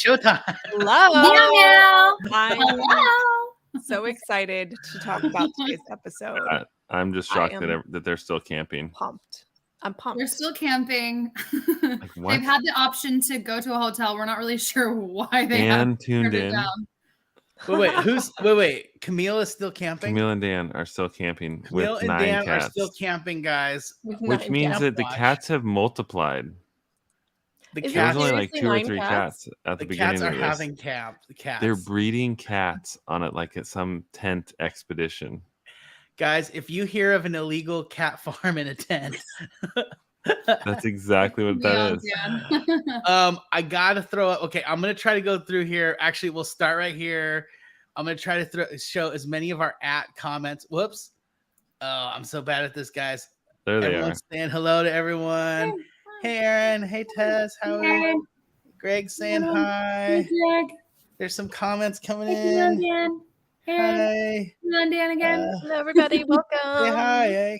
showtime. Hello. Meow meow. I'm Hello. so excited to talk about today's episode. I'm just shocked that they're still camping. Pumped. I'm pumped. We're still camping. what? They've had the option to go to a hotel. We're not really sure why they have tuned turned it in. down. Wait. Camille is still camping. Camille and Dan are still camping. Camille with and 9 Dan cats, are still camping, guys. which means that the cats have multiplied. The Is There was cats, only like 2 or 3 cats? cats at the beginning cats are of this. having camp. The cats. They're breeding cats on it like at some tent expedition. Guys, if you hear of an illegal cat farm in a tent, That's exactly what that is. Yeah. I gotta throw up. Okay, I'm gonna try to go through here. Actually, we'll start right here. I'm gonna try to show as many of our comments. Whoops. Oh, I'm so bad at this, guys. There they Everyone's are. saying hello to everyone. Hey, Aaron. Hey, Tess. How are you? Greg saying hi. Greg. There's some comments coming Hey, in. Dan. Hi. Come on, Dan again. Hello, everybody. Welcome. Say hi. Eh?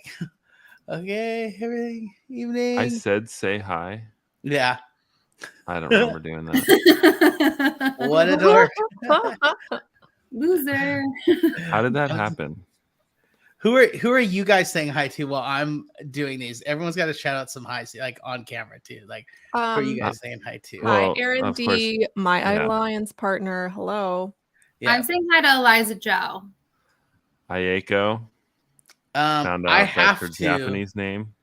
Okay, everything. Evening. I said say hi. Yeah. I don't remember doing that. What a dork. Loser. Oh, How did that happen? Who are you guys saying hi to while I'm doing these? Everyone's got to shout out some highs, like on camera too. Like, who are you guys saying hi to? Well, Hi, Aaron of D, my yeah. alliance partner. Hello. Yeah. I'm saying hi to Eliza Joe. Ayako. Found out I that's have her to, Japanese name.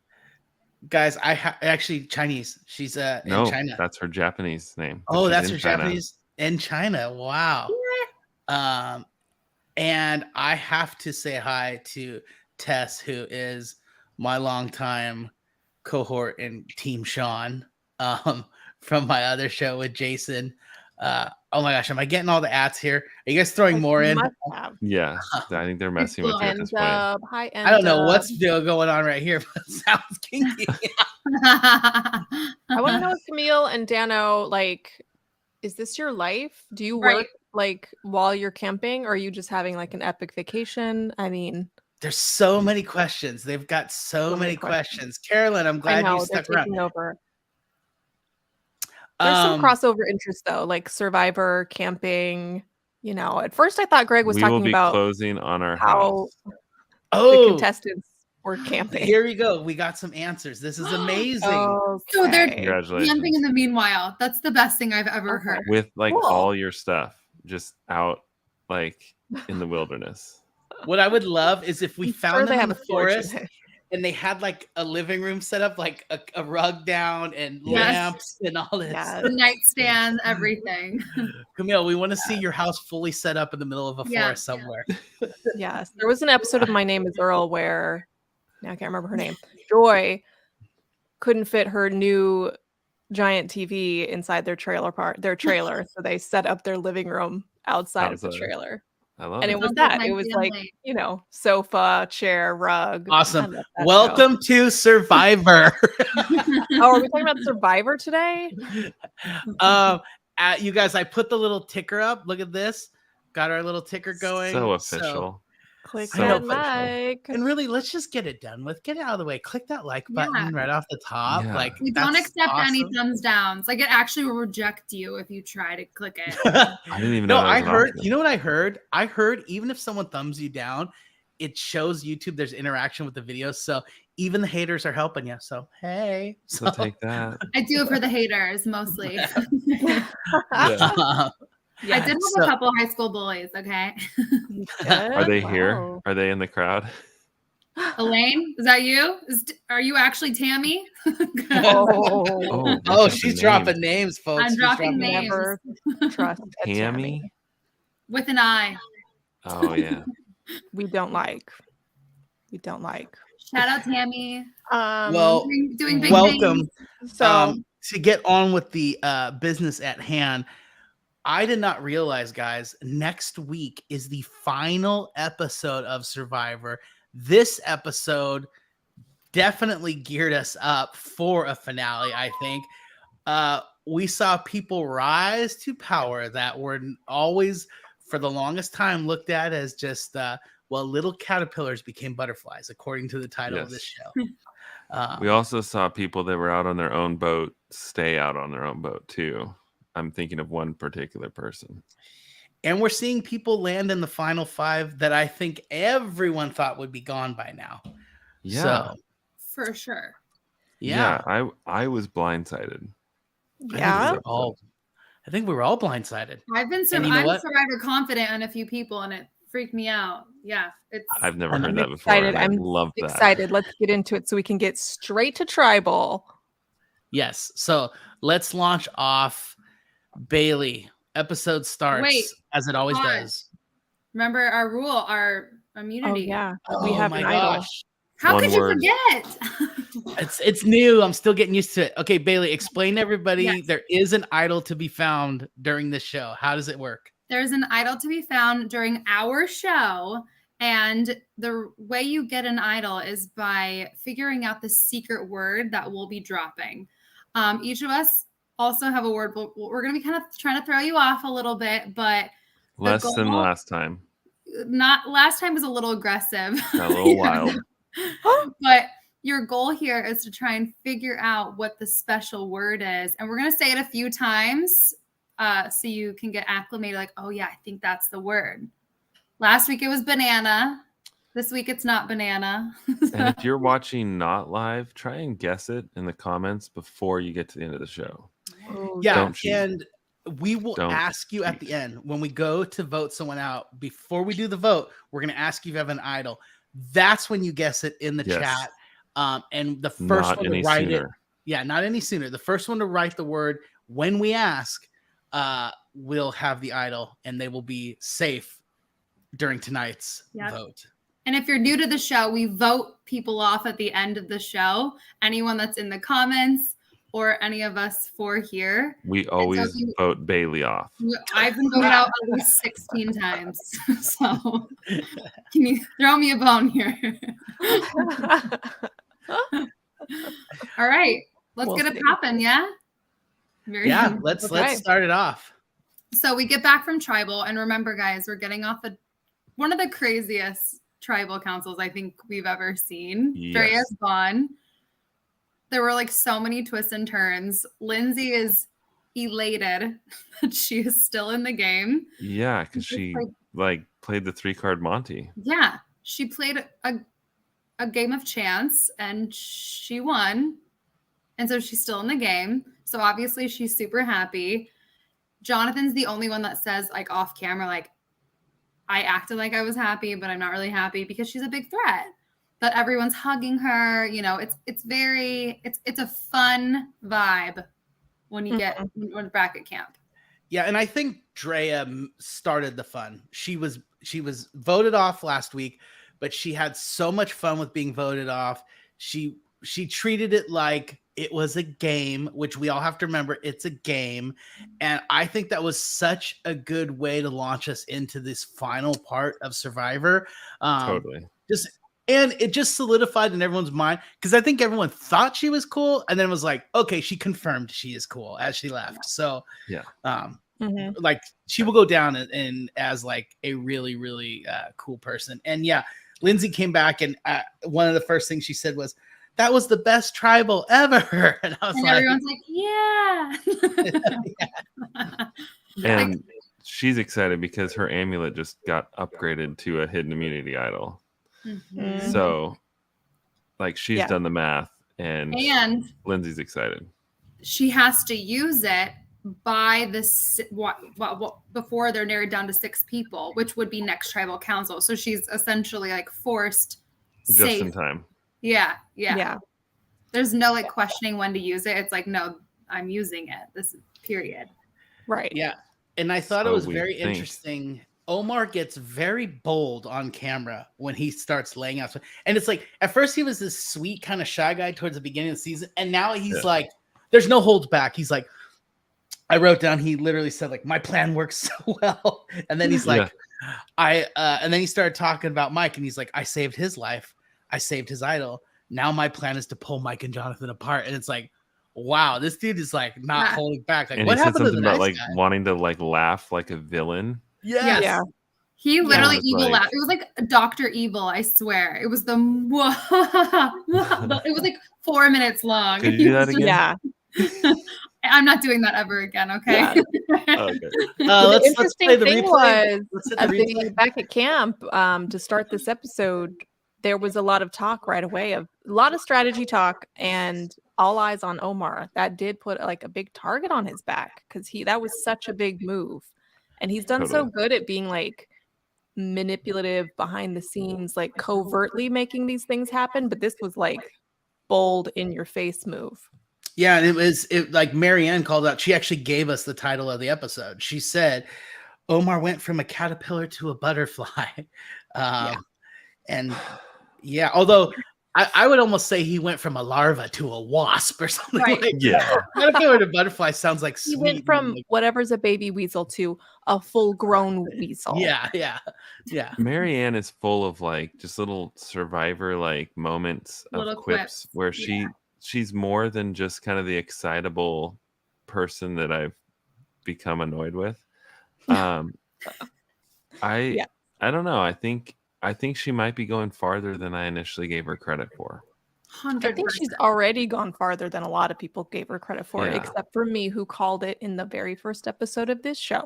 guys. actually Chinese. She's in China. That's her Japanese name. Oh, She's that's in her China. Japanese in China. Wow. And I have to say hi to Tess, who is my longtime cohort in Team Sean, from my other show with Jason. Oh my gosh, am I getting all the ads here? Are you guys throwing more in? Yeah, I think they're messing with you at this point. Hi, I don't know what's going on right here, but it sounds kinky. I want to know if Camille and Dano, like, is this your life? Do you work like while you're camping, or are you just having like an epic vacation? I mean, there's so many questions. They've got so many questions. Carolyn, I'm glad you stuck around. Over. There's some crossover interest though, like Survivor, camping. You know, at first I thought Greg was talking about closing on our how house. The contestants were camping. Here we go. We got some answers. This is amazing. So they're Congratulations. camping in the meanwhile. That's the best thing I've ever heard. With like all your stuff just out like in the wilderness. What I would love is if we found them in the storage forest and they had like a living room set up, like a rug down and lamps and all this. The nightstand, everything. Camille, we want to see your house fully set up in the middle of a forest somewhere. Yes. There was an episode of My Name is Earl where, now I can't remember her name, Joy couldn't fit her new giant TV inside their trailer. So they set up their living room outside of the trailer. I love it. And it was It was like, you know, sofa, chair, rug. Awesome. Welcome to Survivor. Are we talking about Survivor today? You guys, I put the little ticker up. Look at this. Got our little ticker going. So official. Click that like. And really, let's just get it done with. Get it out of the way. Click that like button right off the top. Yeah. Like, we don't accept any thumbs downs. Like, it actually will reject you if you try to click it. I didn't even know. No, I heard. You know what I heard? I heard even if someone thumbs you down, it shows YouTube there's interaction with the video. So even the haters are helping you. So hey, so take that. I do it for the haters mostly. Yeah, I did have a couple high school bullies, okay? Are they here? Are they in the crowd? Elaine, is that you? Are you actually Tammy? She's dropping names, folks. I'm dropping names. Never trust Tammy? With an I. Oh, yeah. We don't like. Shout out Tammy. Well, doing big welcome. things. So to get on with the business at hand, I did not realize, guys, next week is the final episode of Survivor. This episode definitely geared us up for a finale, I think. We saw people rise to power that were always, for the longest time, looked at as just, little caterpillars became butterflies, according to the title of this show. We also saw people that were out on their own boat stay out on their own boat, too. I'm thinking of one particular person. And we're seeing people land in the final 5 that I think everyone thought would be gone by now. Yeah. So, For sure. yeah. I was blindsided. Yeah. I think we were all blindsided. I've been And you know I'm what? Survivor confident on a few people, and it freaked me out. Yeah, it's. I've never I'm heard that before. Excited. And I I'm love that. excited. Let's get into it so we can get straight to tribal. Yes. So let's launch off. Bailey, episode starts Wait, as it always pause. does. Remember our rule, our Oh immunity. yeah, Oh we have my an idol. gosh. How One could word. you forget? It's new. I'm still getting used to it. Okay, Bailey, explain to everybody Yes. there is an idol to be found during this show. How does it work? There's an idol to be found during our show. And the way you get an idol is by figuring out the secret word that we'll be dropping. Each of us also have a word. We're going to be kind of trying to throw you off a little bit, but Less than last time. Not last time was a little aggressive. Got a little wild. But your goal here is to try and figure out what the special word is. And we're going to say it a few times so you can get acclimated like, oh, yeah, I think that's the word. Last week it was banana. This week it's not banana. And if you're watching not live, try and guess it in the comments before you get to the end of the show. Oh, Yeah, Don't cheat. and we will Don't ask you at the end when we go to vote someone out. Before we do the vote, we're going to ask you if you have an idol. That's when you guess it in the Yes. chat. And the first Not one to any write it. sooner. Yeah, not any sooner. The first one to write the word when we ask will have the idol, and they will be safe during tonight's Yep. vote. And if you're new to the show, we vote people off at the end of the show. Anyone that's in the comments or any of us 4 here. We always vote Bailey off. I've been voted out at least 16 times. So can you throw me a bone here? All right. Let's We'll get it see. popping, yeah? Very Yeah, good. let's Okay. start it off. So we get back from tribal, and remember, guys, we're getting off one of the craziest tribal councils I think we've ever seen. Yes. Drea's gone. There were like so many twists and turns. Lindsay is elated that she is still in the game. Yeah, because she played the 3-card Monty. Yeah, she played a game of chance and she won. And so she's still in the game. So obviously she's super happy. Jonathan's the only one that says like off camera, like, I acted like I was happy, but I'm not really happy because she's a big threat. But everyone's hugging her. You know, it's a fun vibe when you get when bracket camp. Yeah, and I think Drea started the fun. She was voted off last week, but she had so much fun with being voted off. She treated it like it was a game, which we all have to remember it's a game. And I think that was such a good way to launch us into this final part of Survivor. Totally. And it just solidified in everyone's mind because I think everyone thought she was cool, and then was like, okay, she confirmed she is cool as she left. So Yeah. Like she will go down and as like a really, really cool person. And yeah, Lindsay came back, and one of the first things she said was, "That was the best tribal ever." And I was And like, everyone's like, yeah. And she's excited because her amulet just got upgraded to a hidden immunity idol. Mhm. So, like, she's Yeah. done the math, and Lindsay's excited. She has to use it by before they're narrowed down to 6 people, which would be next tribal council. So she's essentially like forced Just safe. in time. Yeah. Yeah. There's no like questioning when to use it. It's like, no, I'm using it. This period. Right. yeah. And I thought it So was we very think. interesting. Omar gets very bold on camera when he starts laying out. And it's like, at first he was this sweet kind of shy guy towards the beginning of the season. And now he's like, there's no holds back. He's like, I wrote down, he literally said like, my plan works so well. And then he's like, and then he started talking about Mike, and he's like, I saved his life. I saved his idol. Now my plan is to pull Mike and Jonathan apart. And it's like, wow, this dude is like not holding back. Like, And what he said happened to something the about nice like guy? wanting to like laugh like a villain. Yes. Yeah. He literally it's evil like- laughed. It was like Dr. Evil, I swear. It was the it was like 4 minutes long. Could you do that again? Yeah. I'm not doing that ever again. Okay. Yeah. Okay. The Let's interesting play the thing replay. was Let's hit the replay. back at camp to start this episode, there was a lot of talk right away of a lot of strategy talk and all eyes on Omar. That did put like a big target on his back because that was such a big move. And he's done so Totally. good at being like manipulative behind the scenes, like covertly making these things happen. But this was like bold in your face move. Yeah, and it like Marianne called out. She actually gave us the title of the episode. She said, "Omar went from a caterpillar to a butterfly," and yeah. Although I would almost say he went from a larva to a wasp or something Right. like Yeah. that. Caterpillar to butterfly sounds like He sweet. went from whatever's a baby weasel to a full-grown weasel. Yeah. Marianne is full of like just little survivor like moments of Little quips quips. where she's more than just kind of the excitable person that I've become annoyed with. I don't know. I think she might be going farther than I initially gave her credit for. 100%. I think she's already gone farther than a lot of people gave her credit for, Yeah. except for me, who called it in the very first episode of this show.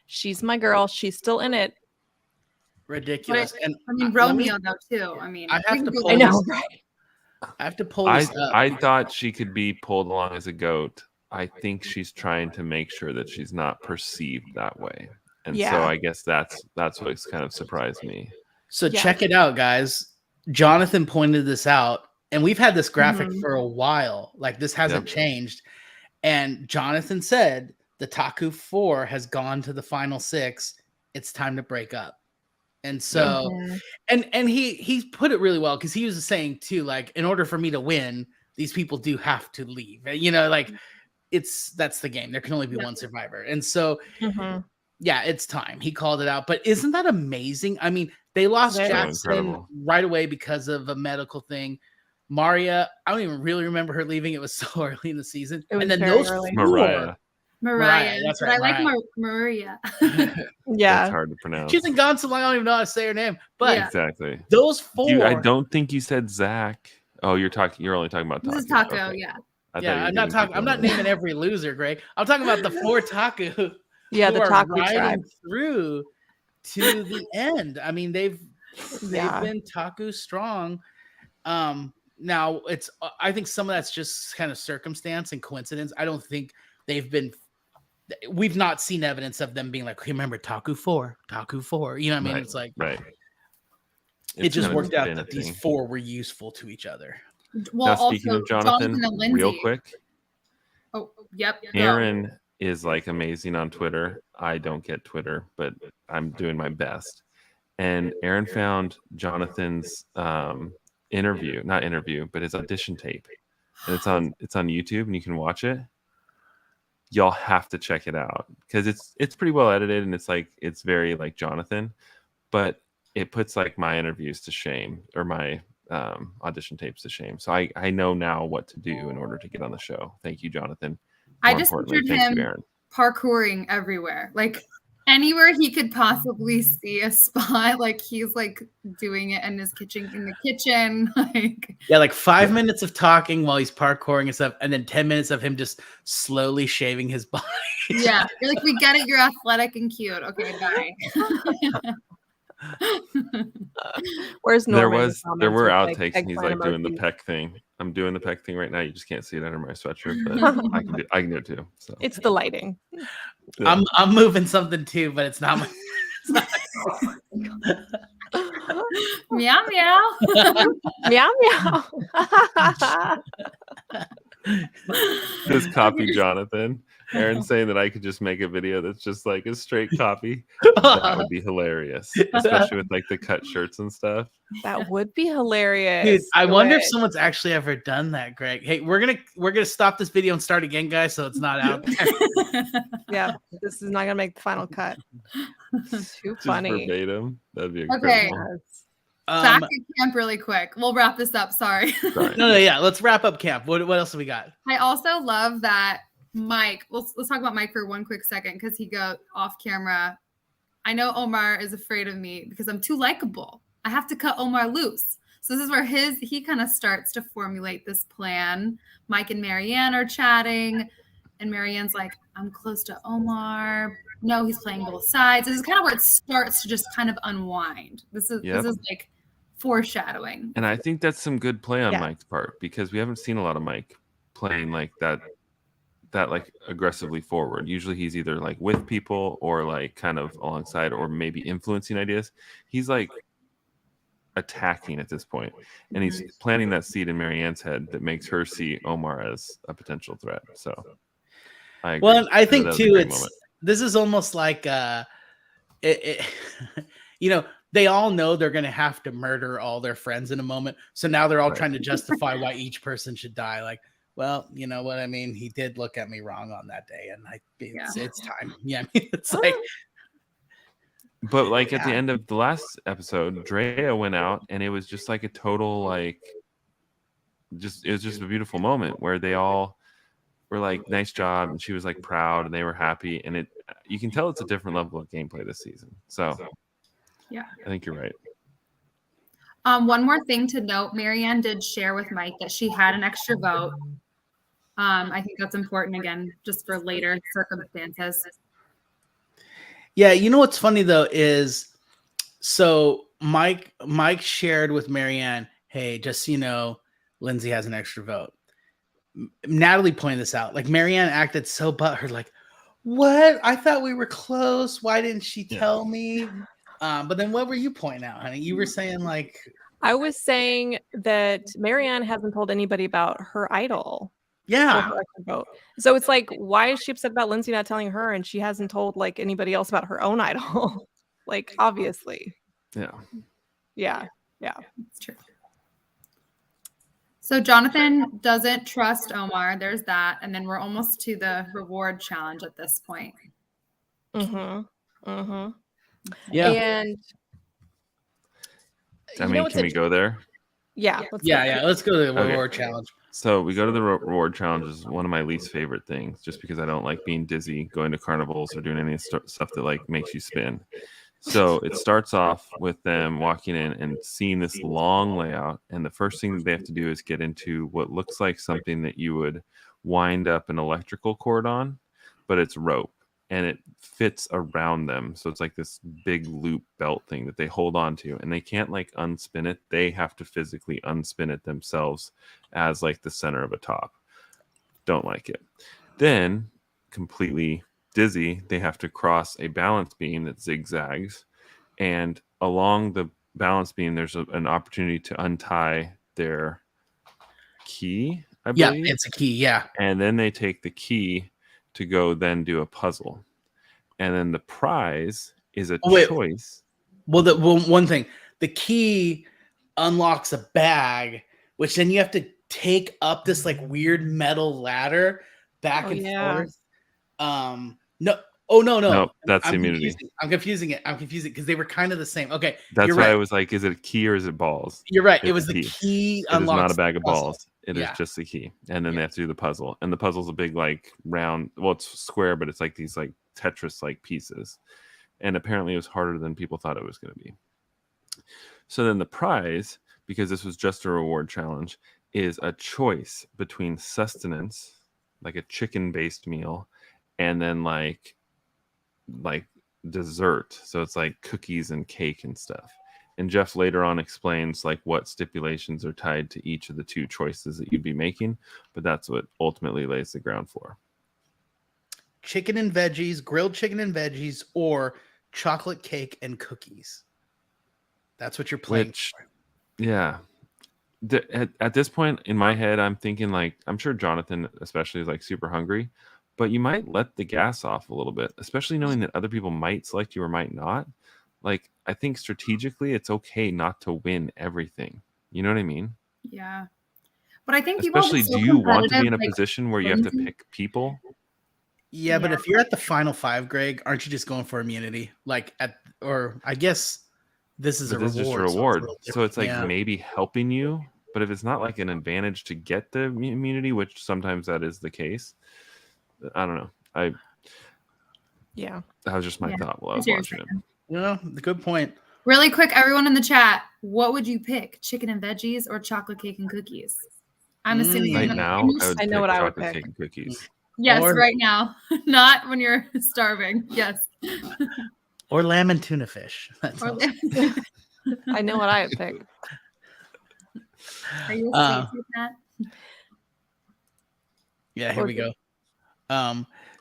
She's my girl. She's still in it. Ridiculous. And I mean, Romeo though too. I mean, I have we to can go pull I there. know, right? I have to pull this up. I thought she could be pulled along as a goat. I think she's trying to make sure that she's not perceived that way. And Yeah. so I guess that's what's kind of surprised me. So Yeah. check it out, guys. Jonathan pointed this out, and we've had this graphic Mhm. for a while. Like this hasn't Yep. changed. And Jonathan said the Taku 4 has gone to the final 6. It's time to break up. And so Mhm. and he put it really well because he was saying too, like, in order for me to win, these people do have to leave. You know, like that's the game. There can only be one survivor. And so Mhm. yeah, it's time. He called it out. But isn't that amazing? I mean, they lost Very Jackson incredible. right away because of a medical thing. Maria, I don't even really remember her leaving. It was so early in the season. It was And then very those early. Mariah. Mariah. That's But right, I like Mariah. Maria. Yeah. That's hard to pronounce. She's been gone so long, I don't even know how to say her name. But Yeah. Exactly. those 4. I don't think you said Zach. Oh, you're only talking about This Taco. is Taco. Okay. Yeah. I thought yeah, you were I'm not giving talking. people I'm not names. naming every loser, Greg. I'm talking about the 4 Taku. Yeah, who the are Taku riding tribe. through to the end. I mean, they've Yeah. been Taku strong. Now I think some of that's just kind of circumstance and coincidence. I don't think we've not seen evidence of them being like, okay, remember Taku 4. You know what I mean? Right, It's like right. it just kinda worked out been that a these thing. 4 were useful to each other. Well, Now, speaking also of Jonathan, and Lindsay. real quick, Oh, yep. go. Aaron is like amazing on Twitter. I don't get Twitter, but I'm doing my best. And Aaron found Jonathan's not interview, but his audition tape, and it's on YouTube, and you can watch it. Y'all have to check it out because it's pretty well edited, and it's very like Jonathan, but it puts like my interviews to shame, or my audition tapes to shame. So I know now what to do in order to get on the show. Thank you, Jonathan. I More just importantly, pictured thank him you, Aaron. parkouring everywhere, like anywhere he could possibly see a spot. Like he's like doing it in his kitchen, like Yeah, like 5 minutes of talking while he's parkouring and stuff, and then 10 minutes of him just slowly shaving his body. yeah. You're like, we get it. You're athletic and cute. Okay, bye. Where's There Norman? in the there comments were with, like, outtakes, and he's eggplant like doing the emojis? peck thing. I'm doing the peck thing right now. You just can't see it under my sweatshirt, but I can do it too. So It's the lighting. yeah. I'm moving something too, but it's not my Meow meow. Meow meow. Just copy Jonathan. Aaron saying that I could just make a video that's just like a straight copy. That would be hilarious, especially with like the cut shirts and stuff. That would be hilarious. Dude, I Do wonder it. if someone's actually ever done that, Greg. Hey, we're gonna stop this video and start again, guys, so it's not out there. Yeah, this is not gonna make the final cut. Too Just funny. verbatim. That'd be Okay. incredible. Yes. Back at camp really quick. We'll wrap this up. Sorry. Sorry. No, yeah. Let's wrap up camp. What else have we got? I also love that Mike. Let's talk about Mike for one quick second because he go off camera. I know Omar is afraid of me because I'm too likable. I have to cut Omar loose. So this is where he kind of starts to formulate this plan. Mike and Marianne are chatting, And Marianne's like, I'm close to Omar. No, he's playing both sides. This is kind of where it starts to just kind of unwind. This is like foreshadowing. And I think that's some good play on Yeah. Mike's part, because we haven't seen a lot of Mike playing like that like aggressively forward. Usually he's either like with people or like kind of alongside or maybe influencing ideas. He's like attacking at this point, and he's planting that seed in Marianne's head that makes her see Omar as a potential threat. So I agree. Well, I think That was a too, great moment. this is almost like you know, they all know they're going to have to murder all their friends in a moment. So now they're all Right. trying to justify why each person should die. Like, well, you know what I mean? He did look at me wrong on that day, and it's time. Yeah, I mean, it's like, But like at the end of the last episode, Drea went out, and it was just like a total like, it was just a beautiful moment where they all were like, "Nice job," and she was like proud, and they were happy, and you can tell it's a different level of gameplay this season. So yeah, I think you're right. One more thing to note: Marianne did share with Mike that she had an extra vote. I think that's important again, just for later circumstances. yeah. You know what's funny though is, so Mike shared with Marianne, "Hey, just so you know, Lindsay has an extra vote." Natalie pointed this out. Like Marianne acted so butthurt, like, "What? I thought we were close. Why didn't she tell me?" But then what were you pointing out, honey? You were saying like, I was saying that Marianne hasn't told anybody about her idol. yeah. Vote. So it's like, why is she upset about Lindsay not telling her, and she hasn't told like anybody else about her own idol? Like, obviously. Yeah. It's true. So Jonathan doesn't trust Omar. There's that. And then we're almost to the reward challenge at this point. Yeah. And I mean, can we go there? Yeah. Let's go to the reward challenge. So we go to the reward challenge is one of my least favorite things, just because I don't like being dizzy, going to carnivals, or doing any stuff that like makes you spin. So it starts off with them walking in and seeing this long layout, and the first thing that they have to do is get into what looks like something that you would wind up an electrical cord on, but it's rope, and it fits around them. So it's like this big loop belt thing that they hold on to, and they can't like unspin it. They have to physically unspin it themselves as like the center of a top. Don't like it. Then, completely dizzy, they have to cross a balance beam that zigzags, and along the balance beam there's an opportunity to untie their key, I believe. Yeah, it's a key. Yeah. And then they take the key to go then do a puzzle, and then the prize is a choice. Well, one thing, the key unlocks a bag, which then you have to take up this like weird metal ladder back and forth. No, that's immunity. I'm confusing it because they were kind of the same. Okay, that's why I was like, is it a key or is it balls? You're right. It was the key. It is not a bag of balls. It is Yeah. just the key, and then they have to do the puzzle. And the puzzle's a big like round. Well, it's square, but it's like these like Tetris like pieces. And apparently, it was harder than people thought it was going to be. So then the prize, because this was just a reward challenge, is a choice between sustenance, like a chicken-based meal, and then like dessert. So it's like cookies and cake and stuff. And Jeff later on explains like what stipulations are tied to each of the two choices that you'd be making, but that's what ultimately lays the ground for. Chicken and veggies, grilled chicken and veggies, or chocolate cake and cookies. That's what you're playing. Yeah. At this point in my head, I'm thinking like, I'm sure Jonathan especially is like super hungry, but you might let the gas off a little bit, especially knowing that other people might select you or might not. Like, I think strategically it's okay not to win everything. You know what I mean? Yeah. But I think especially, do you want to be in a position where you have to pick people? Yeah, but if you're at the final five, Greg, aren't you just going for immunity? Like I guess this is just a reward. So it's like maybe helping you, but if it's not like an advantage to get the immunity, which sometimes that is the case, I don't know. That was just my thought while I was watching it. Yeah, good point. Really quick, everyone in the chat, what would you pick? Chicken and veggies or chocolate cake and cookies? I'm assuming right now, I know what I would pick. Cake and cookies. Yes, Or- right now. Not when you're starving. Yes. Or lamb and tuna fish. That's Or- also- I know what I would pick. Are you a sweet tooth, Matt? Yeah, here Or we go.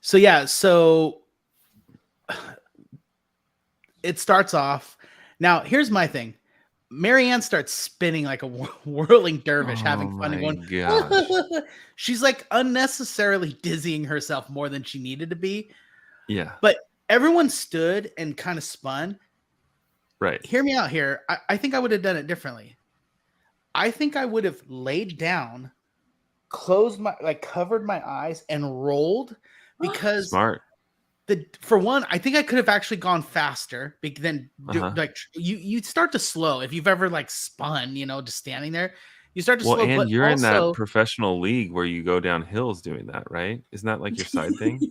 So it starts off. Now, here's my thing. Marianne starts spinning like a whirling dervish, having fun and my going. gosh. She's like unnecessarily dizzying herself more than she needed to be. Yeah. But everyone stood and kind of spun. Right. Hear me out here. I think I would have done it differently. I think I would have laid down, covered my eyes, and rolled, because Smart. for one, I think I could have actually gone faster. Then Uh-huh. you start to slow if you've ever like spun, just standing there. You start to Well, slow, and but you're in that also, professional league where you go down hills doing that, right? Isn't that like your side thing?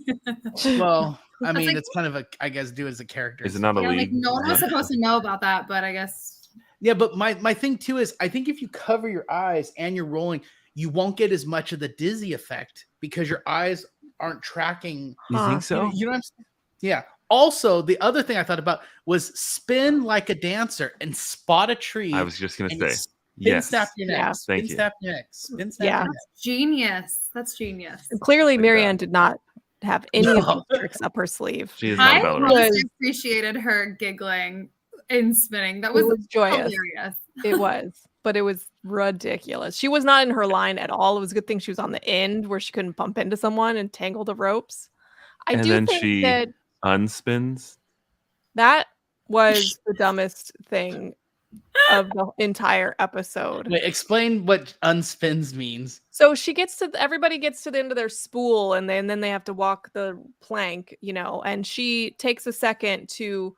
well, I mean, like- it's kind of I guess, do as a character. Is it not a Yeah, like league? no one was supposed to know about that, but I guess. Yeah, but my thing too is I think if you cover your eyes and you're rolling, you won't get as much of the dizzy effect because your eyes aren't tracking. You think so? You know what I'm saying? Yeah. Also, the other thing I thought about was spin like a dancer and spot a tree. I was just gonna and you say. spin Yes. snap your neck. Yeah. Spin Thank you. snap your neck. Spin snap Yeah. your neck. That's genius. That's genius. And clearly, Like Marianne that. did not have any of No. these tricks up her sleeve. She is not a I ballerina. honestly appreciated her giggling and spinning. That It was, was joyous. hilarious. It was, but it was ridiculous. She was not in her line at all. It was a good thing she was on the end where she couldn't bump into someone and tangle the ropes. I And do then think she that unspins. that was the dumbest thing of the entire episode. Wait, explain what unspins means. So everybody gets to the end of their spool, and then they have to walk the plank, and she takes a second to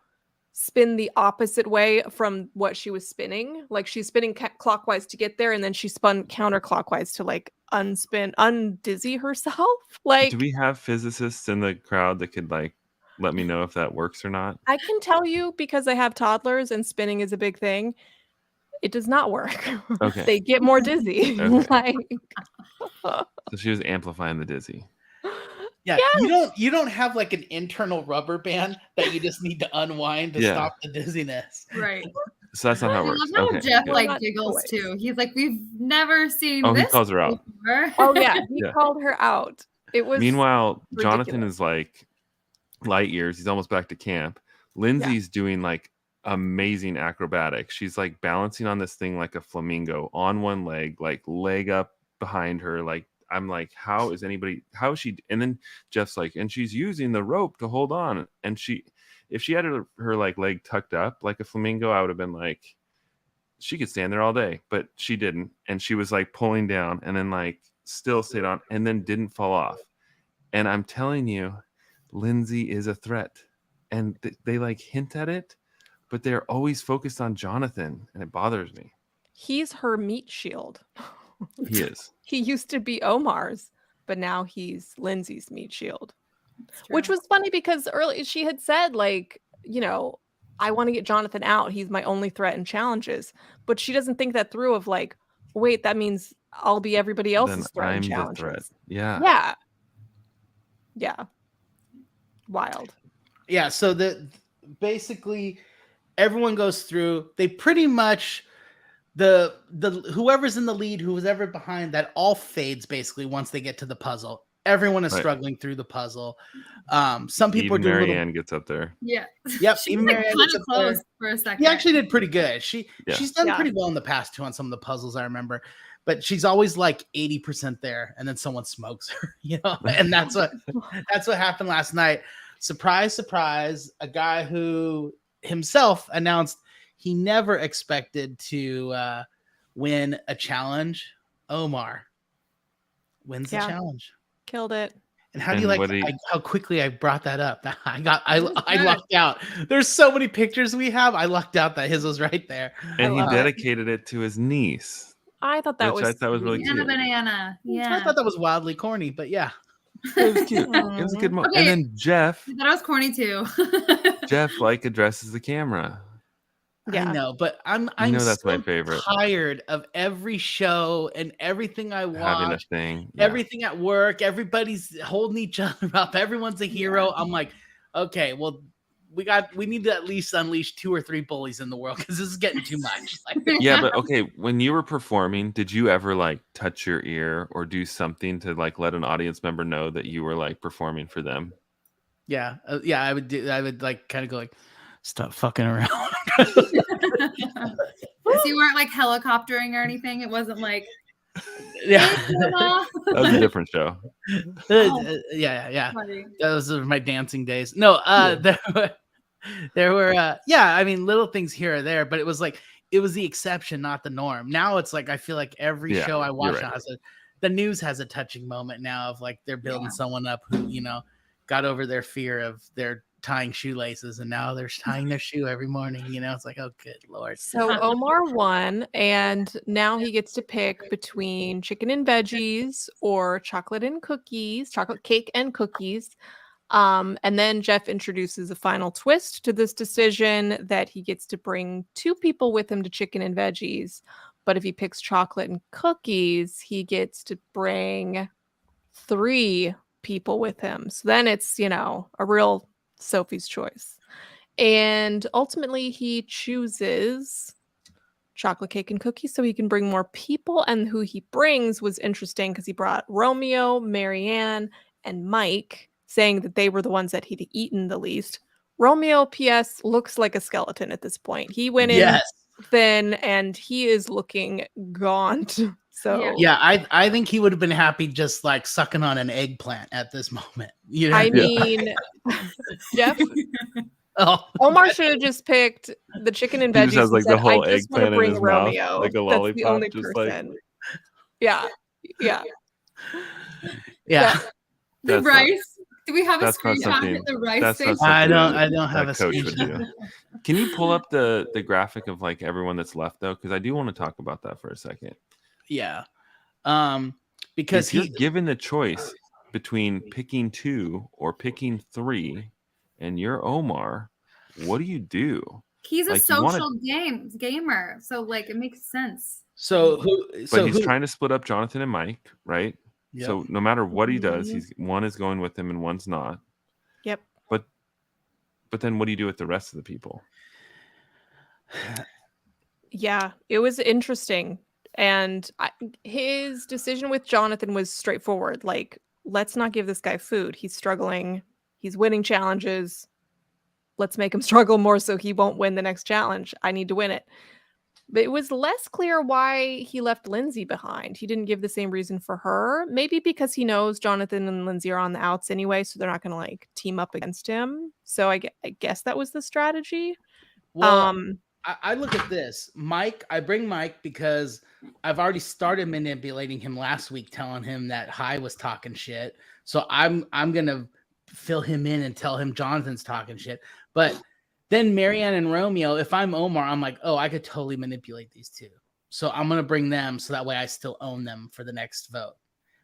spin the opposite way from what she was spinning. Like she's spinning clockwise to get there, and then she spun counterclockwise to like undizzy herself. Like, Do we have physicists in the crowd that could like let me know if that works or not? I can tell you because I have toddlers and spinning is a big thing. It does not work. Okay. They get more dizzy. Okay. Like, So she was amplifying the dizzy. Yeah, Yes. you don't have like an internal rubber band that you just need to unwind to Yeah. stop the dizziness. Right. So that's not how it I works. love how Okay. Jeff good. like Not giggles toys. too. He's like, we've never seen Oh, he this calls her out. before. oh yeah, he Yeah. called her out. It was Meanwhile, Jonathan ridiculous. is like light years. He's almost back to camp. Lindsay's doing like amazing acrobatics. She's like balancing on this thing like a flamingo on one leg, like leg up behind her. Like I'm like, how is she? And then Jeff's like, and she's using the rope to hold on. And if she had her like leg tucked up like a flamingo, I would have been like, she could stand there all day, but she didn't. And she was like pulling down and then like still stayed on and then didn't fall off. And I'm telling you, Lindsay is a threat. And they like hint at it, but they're always focused on Jonathan, and it bothers me. He's her meat shield. He is. He used to be Omar's, but now he's Lindsay's meat shield. It's true. Which was funny because early she had said, like, I want to get Jonathan out. He's my only threat in challenges. But she doesn't think that through of like, wait, that means I'll be everybody else's Then threat in I'm the challenges. threat. Yeah. Yeah. Yeah. Wild. Yeah, so basically everyone goes through. They pretty much the whoever's in the lead, who's ever behind, that all fades basically once they get to the puzzle. Everyone is Right. struggling through the puzzle. Some people Even are doing Marianne gets up there. Yeah. Yep, She even was like Marianne kind gets of up there. close for a second. She actually did pretty good. Yeah. She's done Yeah. pretty well in the past too on some of the puzzles, I remember. But she's always like 80% there, and then someone smokes her, And that's what happened last night. Surprise, surprise! A guy who himself announced he never expected to win a challenge. Omar wins the Yeah. challenge. Killed it. And how do And you what like he- how quickly I brought that up? I lucked out. There's so many pictures we have. I lucked out that his was right there. And he love it. dedicated it to his niece. I thought that Which was I thought was really sweet. Banana, cute. banana. I Yeah. thought that was wildly corny, but yeah. It was cute. It was a good moment. Okay. And then Jeff I thought it was corny too. like addresses the camera. Yeah. I know, but I'm that's my so favorite. tired of every show and everything I Having a watch, thing. Yeah. everything at work. Everybody's holding each other up. Everyone's a hero. I'm like, okay, well, we need to at least unleash 2 or 3 bullies in the world because this is getting too much. Like, Yeah, but okay, when you were performing, did you ever like touch your ear or do something to like let an audience member know that you were like performing for them? yeah, I would like kind of go like, stop fucking around. So you weren't like helicoptering or anything. It wasn't like, Yeah. "Hey, Mama." That was a different show. Yeah. Funny. Those are my dancing days. No, there were I mean, little things here or there, but it was the exception, not the norm. Now it's like I feel like every Yeah, show I watch you're now right. the news has a touching moment now of like they're building someone up who, got over their fear of their tying shoelaces and now they're tying their shoe every morning. It's like, oh good Lord. So Omar won, and now he gets to pick between chicken and veggies or chocolate cake and cookies. And then Jeff introduces a final twist to this decision that he gets to bring 2 people with him to chicken and veggies. But if he picks chocolate and cookies, he gets to bring 3 people with him. So then it's, a real Sophie's choice. And ultimately he chooses chocolate cake and cookies so he can bring more people. And who he brings was interesting because he brought Romeo, Marianne, and Mike, saying that they were the ones that he'd eaten the least. Romeo, P.S., looks like a skeleton at this point. He went in thin and he is looking gaunt. So Yeah, I think he would have been happy just like sucking on an eggplant at this moment. I mean, Jeff, Omar should have just picked the chicken and He veggies just has like and the said, whole I just want to eggplant in bring his mouth, Romeo. like a That's lollipop, the only just person. Yeah. The That's rice. Do we have a that's not screenshot something- of the rice that's not face? something I don't have a coach would do. Can you pull up the graphic of like everyone that's left though? Because I do want to talk about that for a second. Yeah. Because if you're given the choice between picking 2 or picking 3, and you're Omar, what do you do? He's a Like, you wanna- social gamer, so like it makes sense. But he's trying to split up Jonathan and Mike, right? Yep. So no matter what he does, one is going with him and one's not. Yep. But then what do you do with the rest of the people? Yeah, it was interesting. And his decision with Jonathan was straightforward. Like, let's not give this guy food. He's struggling. He's winning challenges. Let's make him struggle more so he won't win the next challenge. I need to win it. But it was less clear why he left Lindsay behind. He didn't give the same reason for her. Maybe because he knows Jonathan and Lindsay are on the outs anyway, so they're not going to like team up against him. So I guess that was the strategy. Well, I look at this. Mike, I bring Mike because I've already started manipulating him last week, telling him that Hai was talking shit. So I'm gonna fill him in and tell him Jonathan's talking shit. But then Marianne and Romeo, if I'm Omar, I'm like, oh, I could totally manipulate these 2. So I'm gonna bring them so that way I still own them for the next vote.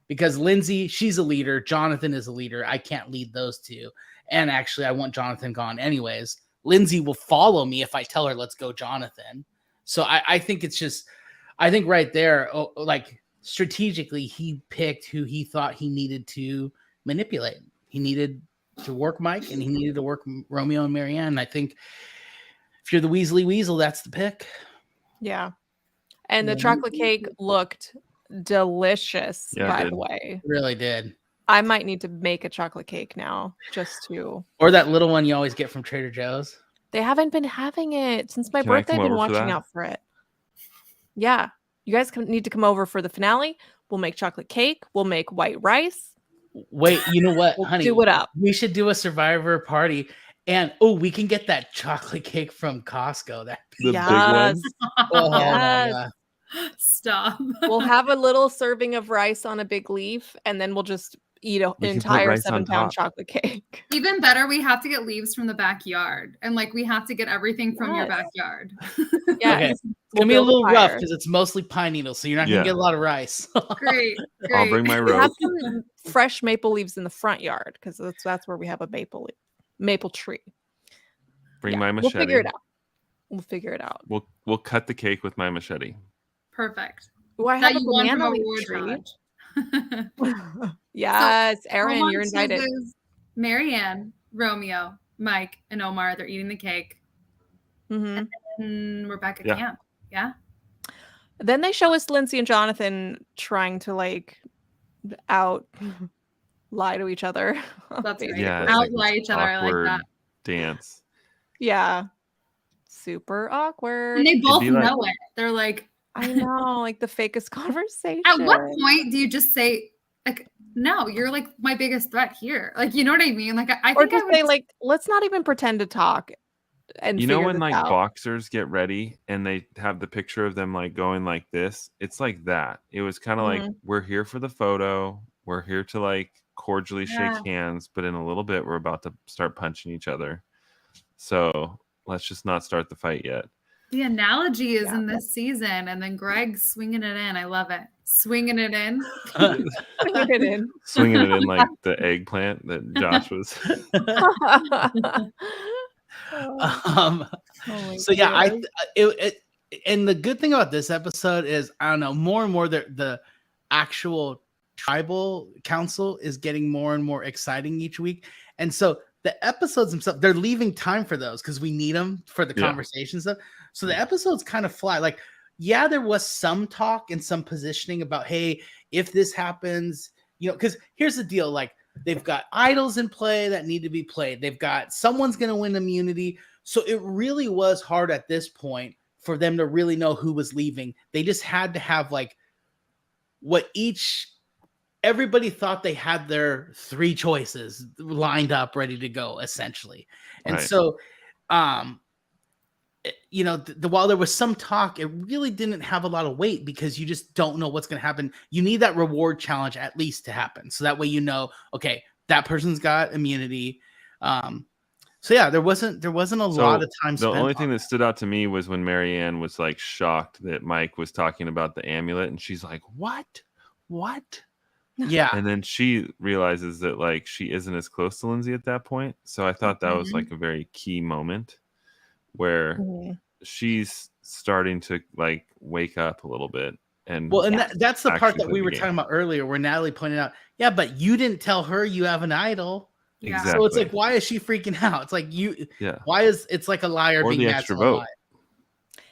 Because Lindsay, she's a leader. Jonathan is a leader. I can't lead those 2. And actually, I want Jonathan gone anyways. Lindsay will follow me if I tell her, let's go, Jonathan. So I think it's just, I think right there, like strategically, he picked who he thought he needed to manipulate. He needed to work Mike and he needed to work Romeo and Marianne. I think if you're the Weasley Weasel, that's the pick. Yeah. And the chocolate cake looked delicious, by did. the way. It really did. I might need to make a chocolate cake now just to. Or that little one you always get from Trader Joe's. They haven't been having it since my Can I birthday. I've come been over for watching that? out for it. Yeah. You guys need to come over for the finale. We'll make chocolate cake. We'll make white rice. Wait, you know what, We'll honey? do it up. We should do a Survivor party. And we can get that chocolate cake from Costco. That The big one? oh my Yes. God. Stop. We'll have a little serving of rice on a big leaf, and then we'll just eat an We can put entire rice on 7-pound top. chocolate cake. Even better, we have to get leaves from the backyard, and like we have to get everything from your Yes. backyard. Yes. Okay. It's We'll gonna be a build little rough fire. because it's mostly pine needles, so you're not gonna Yeah. get a lot of rice. Great. I'll bring my We have rope. some fresh maple leaves in the front yard because that's where we have a maple tree. Bring Yeah, my we'll machete. figure it out. We'll figure it out. We'll cut the cake with my machete. Perfect. Oh, I That have a you won from banana a leaf reward tree. challenge. Yes, Erin, Home you're on invited. Tuesdays, Marianne, Romeo, Mike, and Omar. They're eating the cake. Mm-hmm. And we're back at Yeah. camp. Yeah. Then they show us Lindsay and Jonathan trying to like lie to each other. That's right. Yeah, it's Outlie like this each other. I like awkward that. dance. Yeah. Super awkward. And they both be like- know it. They're like, I know, like the fakest conversation. at what point do you just say, like, no, you're like my biggest threat here? Like, you know what I mean? Like, I Or think I just would say like, let's not even pretend to talk and You know figure when this like out. boxers get ready and they have the picture of them like going like this? It's like that. It was kind of like, we're here for the photo. We're here to like cordially Yeah. shake hands, but in a little bit we're about to start punching each other. So let's just not start the fight yet. The analogy is Yeah. in this season, and then Greg swinging it in. I love it. Swinging it in. Bring it in. Swinging it in like the eggplant that Josh was. Oh my So yeah, goodness. and the good thing about this episode is, I don't know, more and more the actual tribal council is getting more and more exciting each week. And so the episodes themselves, they're leaving time for those because we need them for the conversation stuff. So the episodes kind of fly. Like, yeah, there was some talk and some positioning about, hey, if this happens, you know, because here's the deal, like they've got idols in play that need to be played. They've got someone's going to win immunity. So it really was hard at this point for them to really know who was leaving. They just had to have like what everybody thought they had their three choices lined up, ready to go, essentially. And Right. so, you know, while there was some talk, it really didn't have a lot of weight because you just don't know what's going to happen. You need that reward challenge at least to happen. So that way, you know, okay, that person's got immunity. So yeah, there wasn't a lot of time spent. The only thing that stood out to me was when Marianne was like shocked that Mike was talking about the amulet, and she's like, "What? Yeah. And then she realizes that like she isn't as close to Lindsay at that point. So I thought that was like a very key moment where she's starting to like wake up a little bit. And Well, and that's the part actually that we play the were game. talking about earlier, where Natalie pointed out, yeah, but you didn't tell her you have an idol. Yeah. So it's Exactly. like, why is she freaking out? It's like Yeah. why is it's like a liar Or being the mad extra to a vote. lie.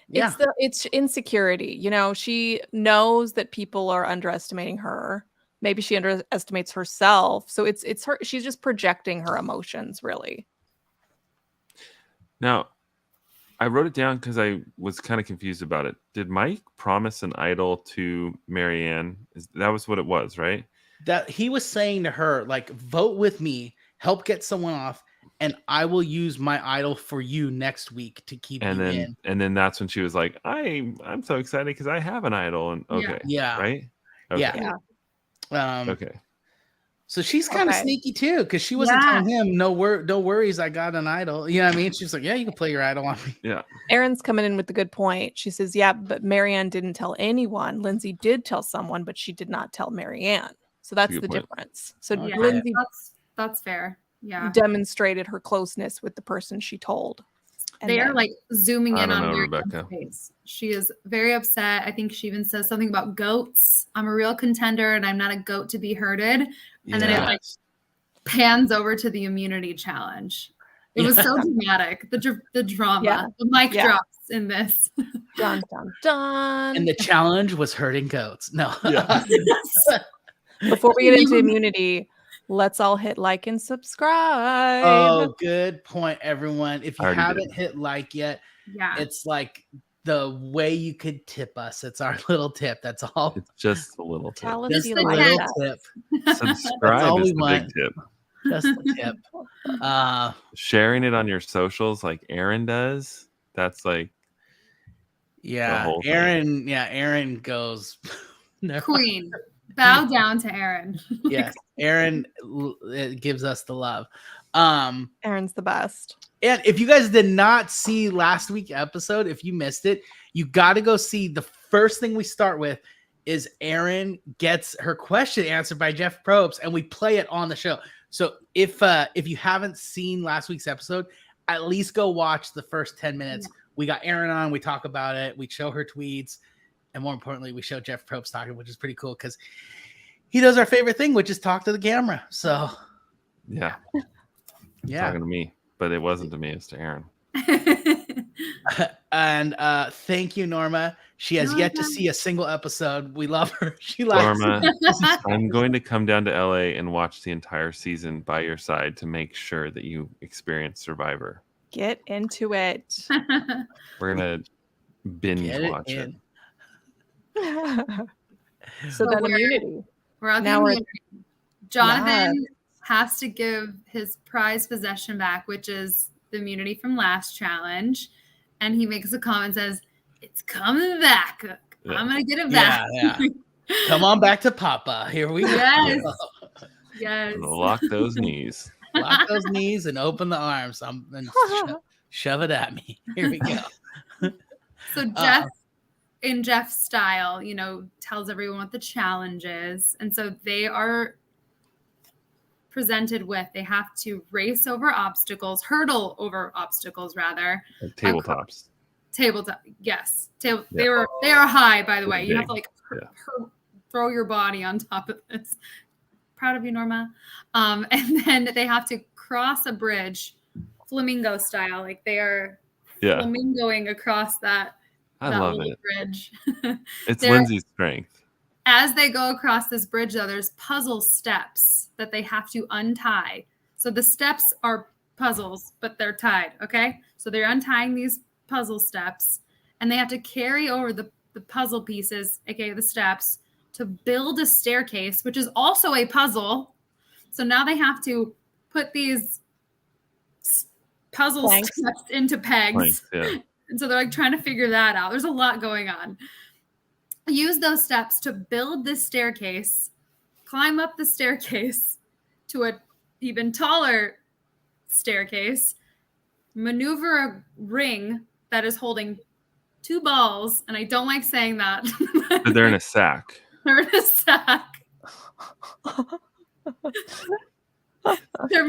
Yeah. It's insecurity. You know, she knows that people are underestimating her. Maybe she underestimates herself. So it's her. She's just projecting her emotions, really. Now, I wrote it down because I was kind of confused about it. Did Mike promise an idol to Marianne? That was what it was, right? That he was saying to her, like, vote with me, help get someone off, and I will use my idol for you next week to keep you in. And then that's when she was like, I'm so excited because I have an idol. And okay. Yeah. Right? Okay. Yeah. Okay. So she's kind of sneaky too, because she wasn't telling him, no worries, I got an idol. You know what I mean? She's like, yeah, you can play your idol on me. Yeah. Erin's coming in with the good point. She says, yeah, but Marianne didn't tell anyone. Lindsay did tell someone, but she did not tell Marianne. So that's the difference. So Yeah, Lindsay that's fair. Yeah. demonstrated her closeness with the person she told. And They are then- like zooming I in don't on know, Marianne's Rebecca. face. She is very upset. I think she even says something about goats. I'm a real contender and I'm not a goat to be herded. And then it like pans over to the immunity challenge. It was so dramatic. The drama, the mic drops in this. Dun, dun, dun. And the challenge was herding goats. No. Yeah. Before we get into immunity, let's all hit like and subscribe. Oh, good point, everyone. If you Already haven't hit like yet, it's like the way you could tip us. It's our little tip. That's all. It's just a little tip. Tell us Just you a like little that. tip. Subscribe all is we the want. big tip. Just the tip. Sharing it on your socials like Erin does. That's like Yeah. whole thing. Erin goes. Never Queen. Bow down to Erin. Yes, Erin gives us the love. Erin's the best. And if you guys did not see last week's episode, if you missed it, you got to go see. The first thing we start with is Erin gets her question answered by Jeff Probst, and we play it on the show. So if you haven't seen last week's episode, at least go watch the first 10 minutes we got Erin on, we talk about it, we show her tweets, and more importantly, we show Jeff Probst talking, which is pretty cool because he does our favorite thing, which is talk to the camera. So Yeah. yeah. Talking to me, but it wasn't to me, it's to Aaron. And thank you, Norma. She has yet to see a single episode. We love her. She likes Norma, I'm going to come down to LA and watch the entire season by your side to make sure that you experience Survivor. Get into it. We're gonna binge watch it. So then immunity. We're on Now the we're- immunity. Jonathan has to give his prized possession back, which is the immunity from last challenge. And he makes a comment and says, "It's coming back. I'm going to get it back." Yeah. Come on back to Papa. Here we go. Yes. Yes. Lock those knees. Lock those knees and open the arms. And shove it at me. Here we go. So Jeff, in Jeff's style, tells everyone what the challenge is. And so they are presented with, they have to race over obstacles, hurdle over obstacles rather. Like tabletops. Tabletop, yes. They Yeah. are high, by the way. Big. You have to throw your body on top of this. Proud of you, Norma. And then they have to cross a bridge, flamingo style, like they are flamingoing across that love little it. bridge. It's Lindsay's strength. As they go across this bridge, though, there's puzzle steps that they have to untie. So the steps are puzzles, but they're tied, okay? So they're untying these puzzle steps, and they have to carry over the puzzle pieces, aka the steps, to build a staircase, which is also a puzzle. So now they have to put these puzzle steps into pegs. Yeah. And so they're like trying to figure that out. There's a lot going on. Use those steps to build this staircase, climb up the staircase to an even taller staircase, maneuver a ring that is holding 2 balls. And I don't like saying that. But they're in a sack. They're in a sack.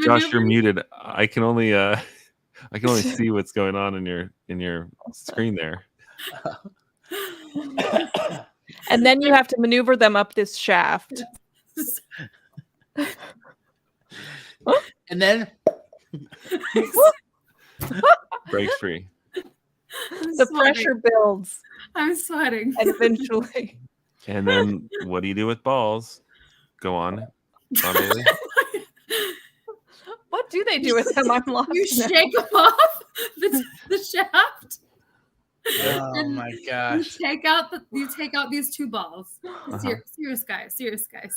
Josh, you're muted. I can only see what's going on in your screen there. And then you have to maneuver them up this shaft. And then Breaks free. The pressure builds. I'm sweating. And eventually. And then what do you do with balls? Go on. Bailey. What do they do with them? I'm lost. You now. shake them off the shaft. oh my gosh. You take out these 2 balls. Serious guys.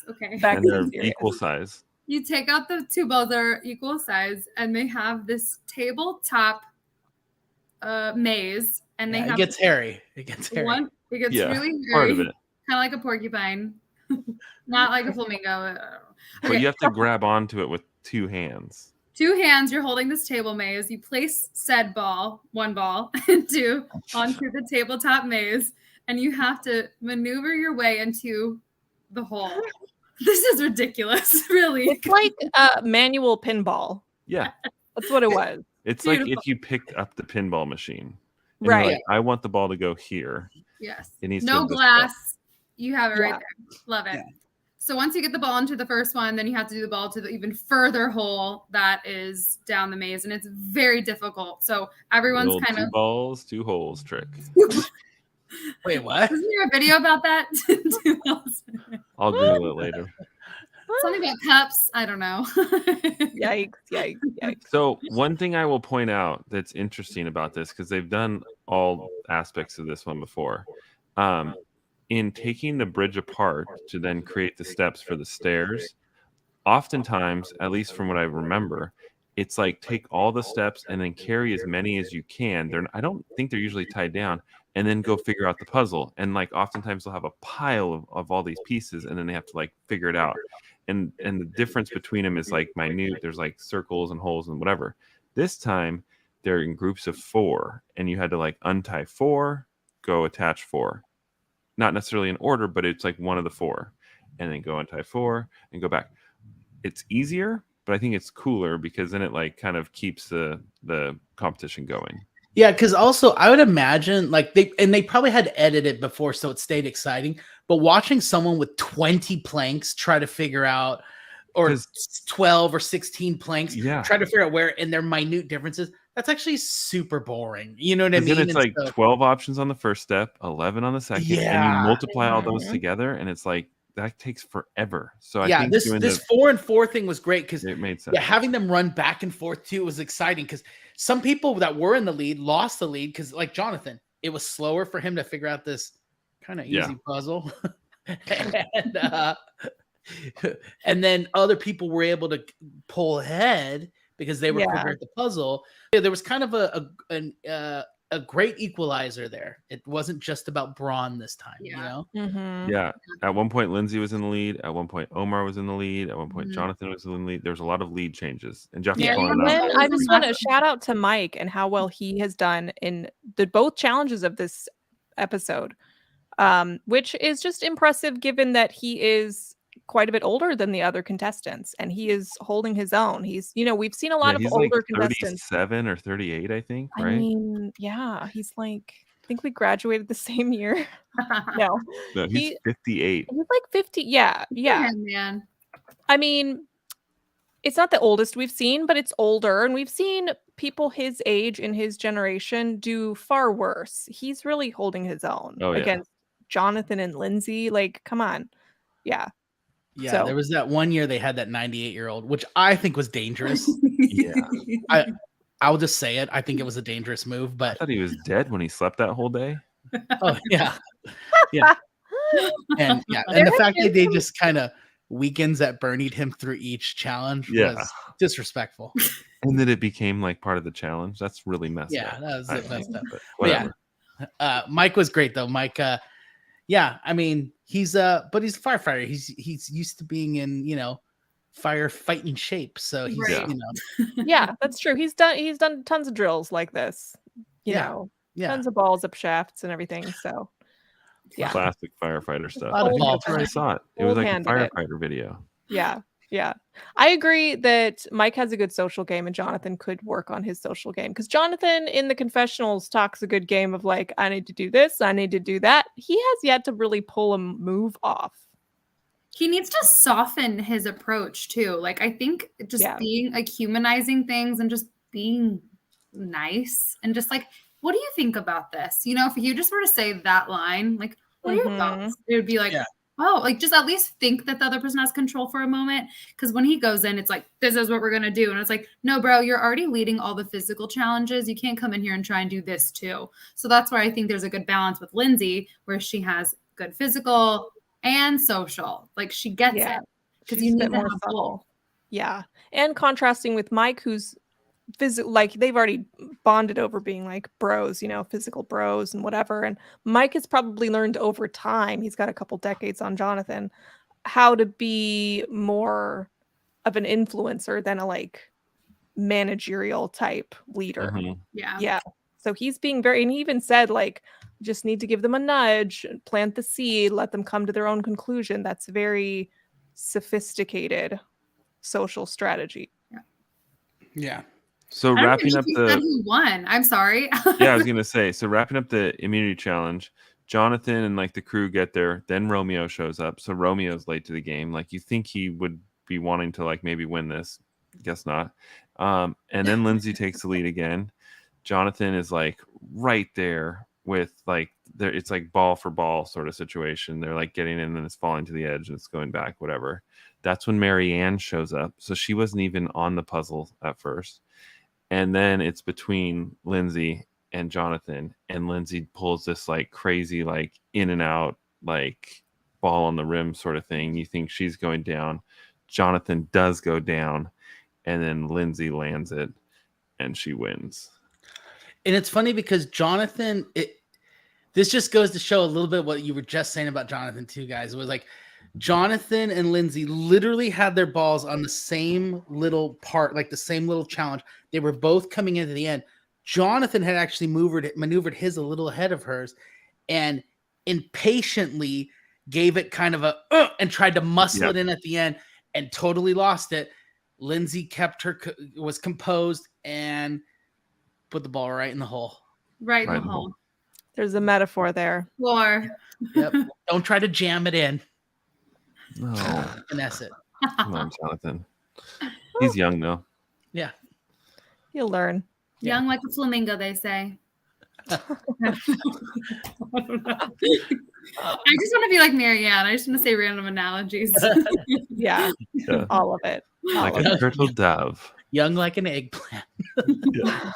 Okay. Back And to they're serious. equal size. You take out the 2 balls that are equal size, and they have this tabletop maze, and they Yeah, have it gets hairy. It gets hairy. It gets Yeah, really part hairy, of it. kind of like a porcupine, not like a flamingo. But you have to grab onto it with 2 hands. 2 hands, you're holding this table maze. You place said ball, 1 ball, onto the tabletop maze, and you have to maneuver your way into the hole. This is ridiculous, really. It's like manual pinball. Yeah. That's what it was. It's Beautiful. like if you picked up the pinball machine. And Right. you're like, I want the ball to go here. Yes. It needs to No go this glass. You have it right Yeah. there. Love it. Yeah. So once you get the ball into the first one, then you have to do the ball to the even further hole that is down the maze, and it's very difficult. So The everyone's old kind 2 of. balls, 2 holes trick. Wait, what? Isn't there a video about that? I'll Google it later. Something about cups. I don't know. Yikes. So one thing I will point out that's interesting about this, because they've done all aspects of this one before, in taking the bridge apart to then create the steps for the stairs, oftentimes, at least from what I remember, it's like take all the steps and then carry as many as you can. I don't think they're usually tied down, and then go figure out the puzzle. And like oftentimes they'll have a pile of all these pieces, and then they have to like figure it out. And the difference between them is like minute. There's like circles and holes and whatever. This time they're in groups of 4, and you had to like untie 4, go attach 4. Not necessarily in order, but it's like one of the 4, and then go untie 4 and go back. It's easier, but I think it's cooler because then it like kind of keeps the competition going. Yeah, because also I would imagine like they probably had to edit it before so it stayed exciting. But watching someone with 20 planks try to figure out, or 'Cause- 12 or 16 planks, Yeah. try to figure out where in their minute differences, that's actually super boring. You know what I 'Cause then mean? it's And like so, 12 options on the first step, 11 on the second, and you yeah, multiply all those Mhm. together, and it's like that takes forever. So I yeah. think This doing this 4 and 4 thing was great because it made sense. yeah, having them run back and forth too was exciting because some people that were in the lead lost the lead because like Jonathan, it was slower for him to figure out this kind of Yeah. easy puzzle. and, and then other people were able to pull ahead because they were quicker Yeah. at the puzzle. Yeah, there was kind of a great equalizer there. It wasn't just about Braun this time, you Yeah. know? Mhm. Yeah. At one point, Lindsay was in the lead. At one point, Omar was in the lead. At one point, Mhm. Jonathan was in the lead. There was a lot of lead changes, and Jeff Yeah. was calling And it out. then I just want to shout out to Mike and how well he has done in the both challenges of this episode, which is just impressive given that he is quite a bit older than the other contestants and he is holding his own. He's, we've seen a lot Yeah, of he's like older contestants. 37 or 38, I think, I right? mean, yeah, he's like, I think we graduated the same year. No, No, he's 58. he's like 50. Yeah, yeah. Man. I mean, it's not the oldest we've seen, but it's older, and we've seen people his age in his generation do far worse. He's really holding his own Oh, yeah. against Jonathan and Lindsay. Like, come on. Yeah. Yeah, So there was that one year they had that 98-year-old, which I think was dangerous. Yeah. I'll just say it. I think it was a dangerous move, I but thought he was dead when he slept that whole day. oh yeah. Yeah. And yeah, and the fact that they just kind of weekends that Bernied him through each challenge Yeah. was disrespectful. And then it became like part of the challenge. That's really messed Yeah, up. that was I messed think, up. but But yeah, whatever. Mike was great though. Mike, yeah, I mean he's but he's a firefighter. He's used to being in firefighting shape. So he's Right. yeah, that's true. He's done tons of drills like this. Yeah. Tons of balls up shafts and everything. So yeah. Classic firefighter stuff. A lot of I think balls. that's where I saw it. It was like a Old-handed it. firefighter video. Yeah. Yeah. I agree that Mike has a good social game and Jonathan could work on his social game because Jonathan in the confessionals talks a good game of like, I need to do this, I need to do that. He has yet to really pull a move off. He needs to soften his approach too. Like I think just being like humanizing things and just being nice and just like, what do you think about this? If you just were to say that line, like, what are your thoughts? It would be like, oh, like just at least think that the other person has control for a moment. Because when he goes in, it's like, this is what we're going to do. And it's like, no, bro, you're already leading all the physical challenges. You can't come in here and try and do this too. So that's why I think there's a good balance with Lindsay, where she has good physical and social. Like she gets it. Because you need to have both. Yeah. And contrasting with Mike, who's like they've already bonded over being like bros, physical bros and whatever. And Mike has probably learned over time, he's got a couple decades on Jonathan, how to be more of an influencer than a like managerial type leader. Yeah. So he's being and he even said like, just need to give them a nudge, plant the seed, let them come to their own conclusion. That's very sophisticated social strategy. Yeah. So wrapping up who won. I'm sorry. Yeah, I was gonna say. So wrapping up the immunity challenge, Jonathan and like the crew get there. Then Romeo shows up. So Romeo's late to the game. Like you think he would be wanting to like maybe win this. Guess not. And then Lindsay takes the lead again. Jonathan is like right there with like there. It's like ball for ball sort of situation. They're like getting in and it's falling to the edge and it's going back. Whatever. That's when Marianne shows up. So she wasn't even on the puzzle at first. And then it's between Lindsay and Jonathan, and Lindsay pulls this like crazy, like in and out, like ball on the rim sort of thing. You think she's going down. Jonathan does go down, and then Lindsay lands it, and she wins. And it's funny because Jonathan, this just goes to show a little bit what you were just saying about Jonathan too, guys. It was like Jonathan and Lindsay literally had their balls on the same little part, like the same little challenge. They were both coming into the end. Jonathan had actually maneuvered his a little ahead of hers and impatiently gave it kind of and tried to muscle it in at the end and totally lost it. Lindsay was composed and Put the ball right in the hole. Right in Right the in the hole. hole. There's a metaphor there. Floor. Yep. Don't try to jam it in. No, Finesse it. come on, Jonathan. He's young though. Yeah. You'll learn. Young like a flamingo, they say. I just want to be like Marianne. I just want to say random analogies. Yeah, Yeah. all of it. All Like of a it. turtle dove. Young like an eggplant. Yeah.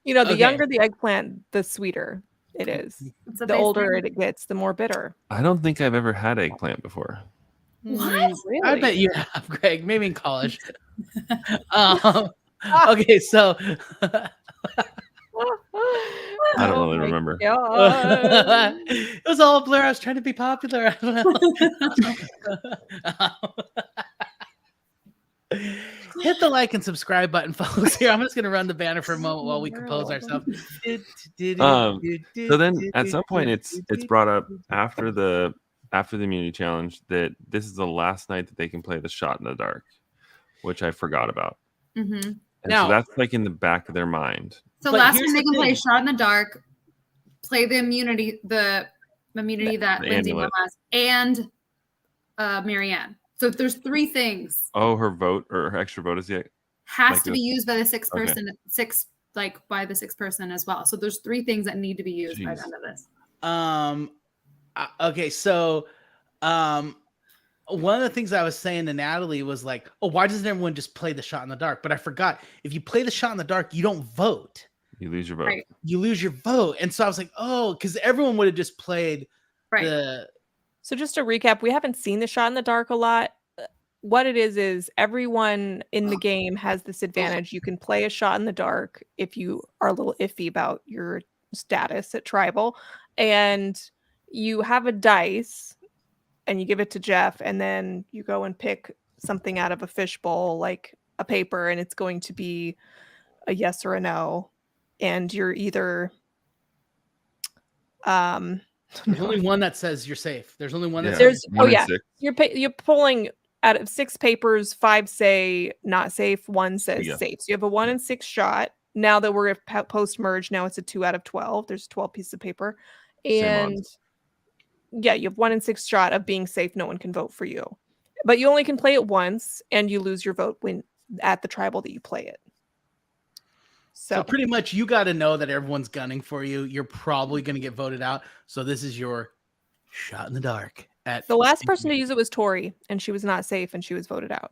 You know, the Okay. younger the eggplant, the sweeter it is. That's what The they older say. it gets, the more bitter. I don't think I've ever had eggplant before. What? Really? I bet you have, Greg. Maybe in college. Okay, so I don't Oh really my remember. God. it was all a blur. I was trying to be popular. I don't know. Hit the like and subscribe button, folks. Here, I'm just gonna run the banner for a moment while we compose ourselves. So then at some point it's brought up after the immunity challenge that this is the last night that they can play the shot in the dark, which I forgot about. Mhm. And Now- so that's like in the back of their mind. So But last here's time they the can play thing. shot in the dark, play the immunity that The Lindsay amulet. has, and Marianne. So if there's three things, Oh, her vote or her extra vote is yet. has Like to be used by the sixth Okay. person, by the sixth person as well. So there's three things that need to be used by the Jeez. end of this. Okay, so one of the things I was saying to Natalie was like, oh, why doesn't everyone just play the shot in the dark? But I forgot, if you play the shot in the dark, you don't vote. You lose your vote. Right. You lose your vote. And so I was like, oh, because everyone would have just played Right. the So just to recap, we haven't seen the shot in the dark a lot. What it is everyone in the game has this advantage. You can play a shot in the dark if you are a little iffy about your status at tribal, and you have a dice and you give it to Jeff, and then you go and pick something out of a fishbowl, like a paper, and it's going to be a yes or a no. And you're either there's only one that says you're safe. There's only one that Yeah. says There's One in yeah. six. You're pulling out of 6 papers, 5 say not safe, 1 says Yeah. safe. So you have a 1 in 6 shot. Now that we're post merge, now it's a 2 out of 12. There's 12 pieces of paper, Same and odds. yeah, you have 1 in 6 shot of being safe. No one can vote for you, but you only can play it once, and you lose your vote when at the tribal that you play it. so pretty much you got to know that everyone's gunning for you. You're probably going to get voted out. So this is your shot in the dark. At The last person to use it was Tori, and she was not safe, and she was voted out.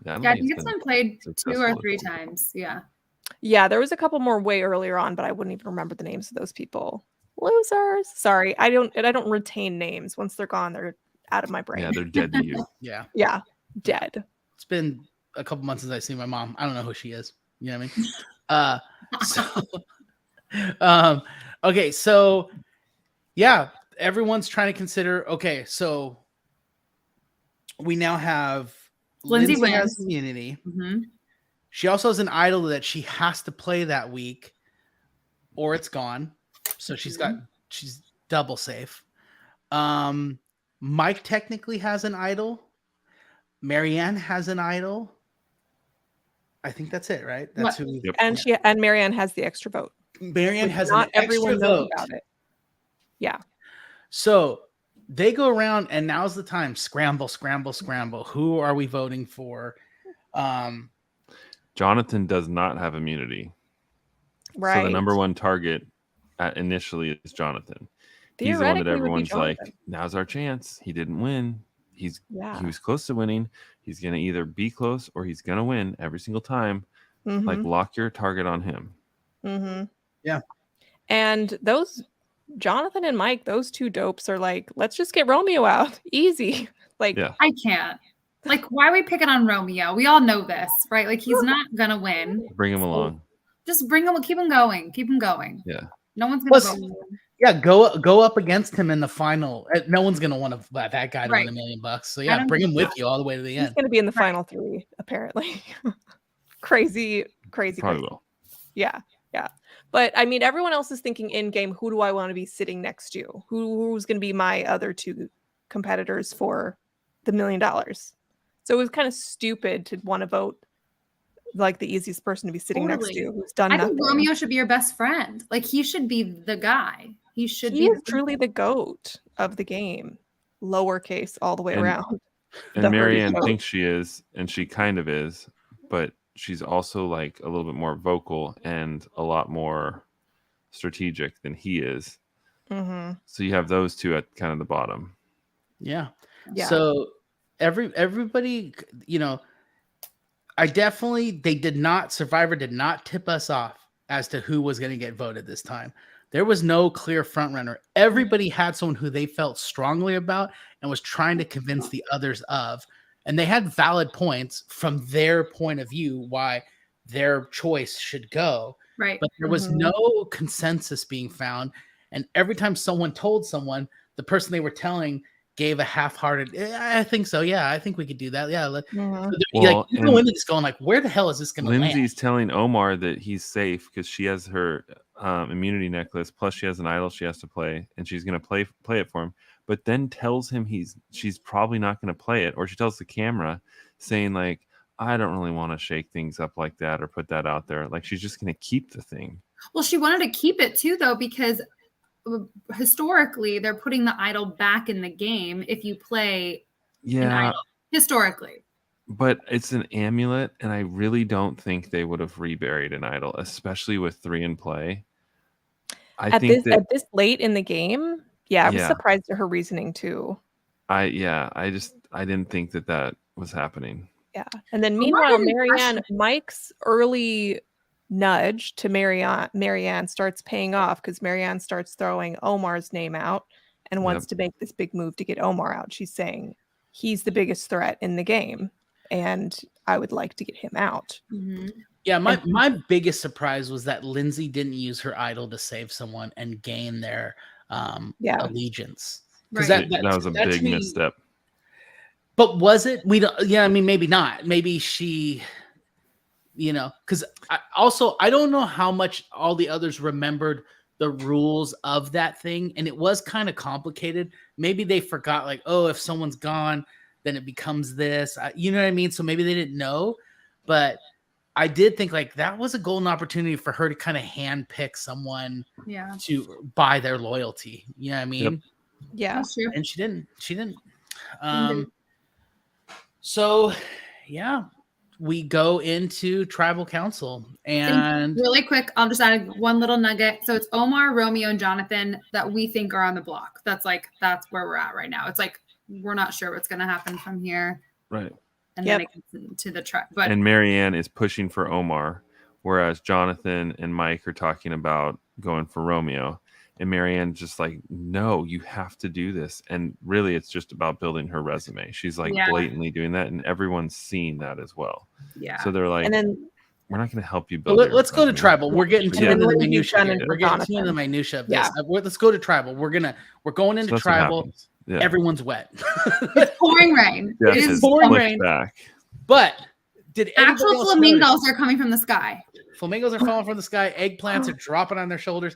Yeah, Yeah, I think it's been played 2 successful or at 3 all. times. Yeah. Yeah, there was a couple more way earlier on, but I wouldn't even remember the names of those people. Losers. Sorry, I don't retain names. Once they're gone, they're out of my brain. Yeah, they're dead to you. Yeah. Yeah, dead. It's been a couple months since I seen my mom. I don't know who she is. You know what I mean? Okay, so yeah, everyone's trying to consider. Okay, so we now have Lindsay has wins. immunity. Mhm. She also has an idol that she has to play that week, or it's gone. So she's double safe. Mike technically has an idol. Marianne has an idol. I think that's it, right? That's who. Yep. And Marianne has the extra vote. Marianne which has not an extra everyone knows vote. about it. Yeah. So they go around, and now's the time. Scramble, scramble, scramble. Who are we voting for? Jonathan does not have immunity. Right. So the number one target initially is Jonathan. He's the one that Theoretically, it would be everyone's like, Jonathan. now's our chance. He didn't win. He Yeah. was close to winning. He's gonna either be close or he's gonna win every single time. Mhm. Like lock your target on him. Mm-hmm. Yeah. And those Jonathan and Mike, those two dopes are like, let's just get Romeo out. Easy. Like, Yeah. I can't. Like, why are we picking on Romeo? We all know this, right? Like, he's not gonna win. Bring him along. Just bring him. Keep him going. Keep him going. Yeah. No one's gonna Plus, vote for him. yeah, go up against him in the final. No one's gonna want to let that guy to Right. win $1 million. So I yeah, don't bring him think with you all the way to the he's end. going to be in the Right. final 3, apparently. crazy. Probably will. Yeah. Yeah. But I mean, everyone else is thinking in game, who do I want to be sitting next to? Who's going to be my other 2 competitors for the $1 million? So it was kind of stupid to want to vote like the easiest person to be sitting next to, Totally. who's done I nothing. think Romeo should be your best friend. Like he should be the guy. He should He be is truly the GOAT of the game, lowercase all the way And- around. And The Marianne Herbie thinks she is, and she kind of is, but she's also like a little bit more vocal and a lot more strategic than he is. Mm-hmm. So you have those two at kind of the bottom. Yeah. Yeah. So everybody, you know, Survivor did not tip us off as to who was going to get voted this time. There was no clear front runner. Everybody had someone who they felt strongly about and was trying to convince the others of. And they had valid points from their point of view why their choice should go. right. But there was Mhm. no consensus being found. And every time someone told someone, the person they were telling gave a half-hearted, I think so. Yeah, I think we could do that. Yeah. Mhm. So Well, you go into this going like, where the hell is this going to land? Lindsay's telling Omar that he's safe because she has her immunity necklace, plus she has an idol she has to play, and she's going to play it for him. But then tells him she's probably not going to play it, or she tells the camera saying like, I don't really want to shake things up like that or put that out there. Like she's just going to keep the thing. Well, she wanted to keep it too, though, because historically they're putting the idol back in the game if you play an Yeah, idol. Historically. but it's an amulet, and I really don't think they would have reburied an idol, especially with 3 in play. I At think that this late in the game, I was Yeah. surprised at her reasoning too. I didn't think that was happening. Yeah. And then Omar meanwhile, didn't Marianne, question Mike's early nudge to Marianne starts paying off because Marianne starts throwing Omar's name out and wants to make this big move to get Omar out. She's saying he's the biggest threat in the game and I would like to get him out. Mhm. Yeah, my biggest surprise was that Lindsay didn't use her idol to save someone and gain their allegiance. Because Right. That was a big misstep. But was it? We don't. Yeah, I mean, maybe not. Maybe she, because I don't know how much all the others remembered the rules of that thing, and it was kind of complicated. Maybe they forgot, like, oh, if someone's gone, then it becomes this. You know what I mean? So maybe they didn't know, but I did think like that was a golden opportunity for her to kind of handpick someone Yeah. to buy their loyalty. You know what I mean? Yep. Yeah. That's true. And she didn't. Mhm. So yeah, we go into tribal council and Really quick, I'll just add one little nugget. So it's Omar, Romeo, and Jonathan that we think are on the block. That's where we're at right now. It's like we're not sure what's going to happen from here. Right. And then it gets into the tribe. But And Marianne is pushing for Omar, whereas Jonathan and Mike are talking about going for Romeo. And Marianne just like, no, you have to do this. And really, it's just about building her resume. She's like blatantly doing that, and everyone's seeing that as well. Yeah. So they're like, And then we're not going to help you build. let's go to tribal. We're getting too into the minutia. Jonathan. We're getting too into the minutia of this. Yeah. Let's go to tribal. We're going into tribal. Yeah. Everyone's wet. It's pouring rain. Jeff It is is pouring flipped rain. back. But did actual anybody else flamingos notice? are coming from the sky. Flamingos are falling from the sky. Eggplants are dropping on their shoulders.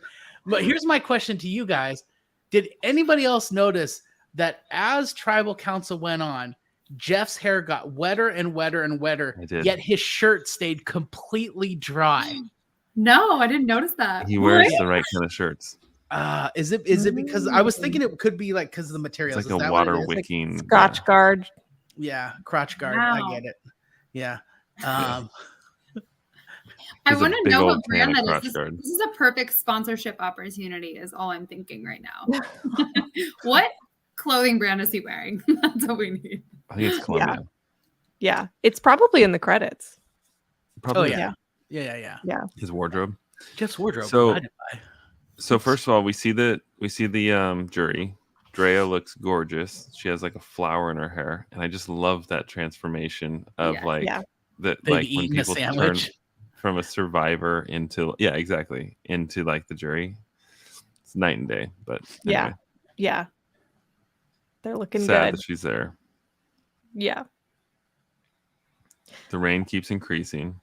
But here's my question to you guys. Did anybody else notice that as tribal council went on, Jeff's hair got wetter and wetter and wetter, I did. yet his shirt stayed completely dry? No, I didn't notice that. He wears the right kind of shirts. Is it because I was thinking it could be like because of the It's materials? like Is a that what it water is? wicking. Scotch guard. Yeah, crotch guard. Wow. I get it. Yeah. I It's a want to big know old what brand can of that is. crotch guard. This is a perfect sponsorship opportunity, is all I'm thinking right now. What clothing brand is he wearing? That's what we need. I think it's Columbia. Yeah. It's probably in the credits. Probably Oh yeah. his wardrobe. Jeff's wardrobe. So- I didn't buy. So first of all, we see the jury. Drea looks gorgeous. She has like a flower in her hair, and I just love that transformation of Yeah. that Baby like when eating a people turn sandwich. from a survivor into into like the jury. It's night and day, but anyway, Yeah. They're looking sad good. that she's there. Yeah. The rain keeps increasing.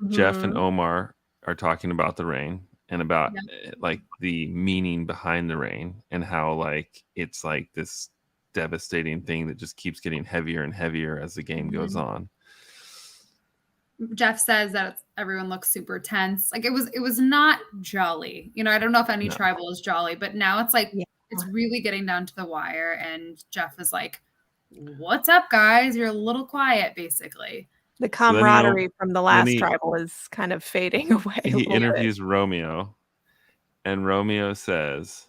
Jeff and Mhm. Omar are talking about the rain and about like the meaning behind the rain and how like it's like this devastating thing that just keeps getting heavier and heavier as the game goes on. Jeff says that everyone looks super tense. Like it was not jolly. You know, I don't know if any tribal is jolly, but now it's like it's really getting down to the wire. And Jeff is like, "What's up, guys? You're a little quiet, basically." The camaraderie from the last tribal is kind of fading away. He interviews Romeo, and Romeo says,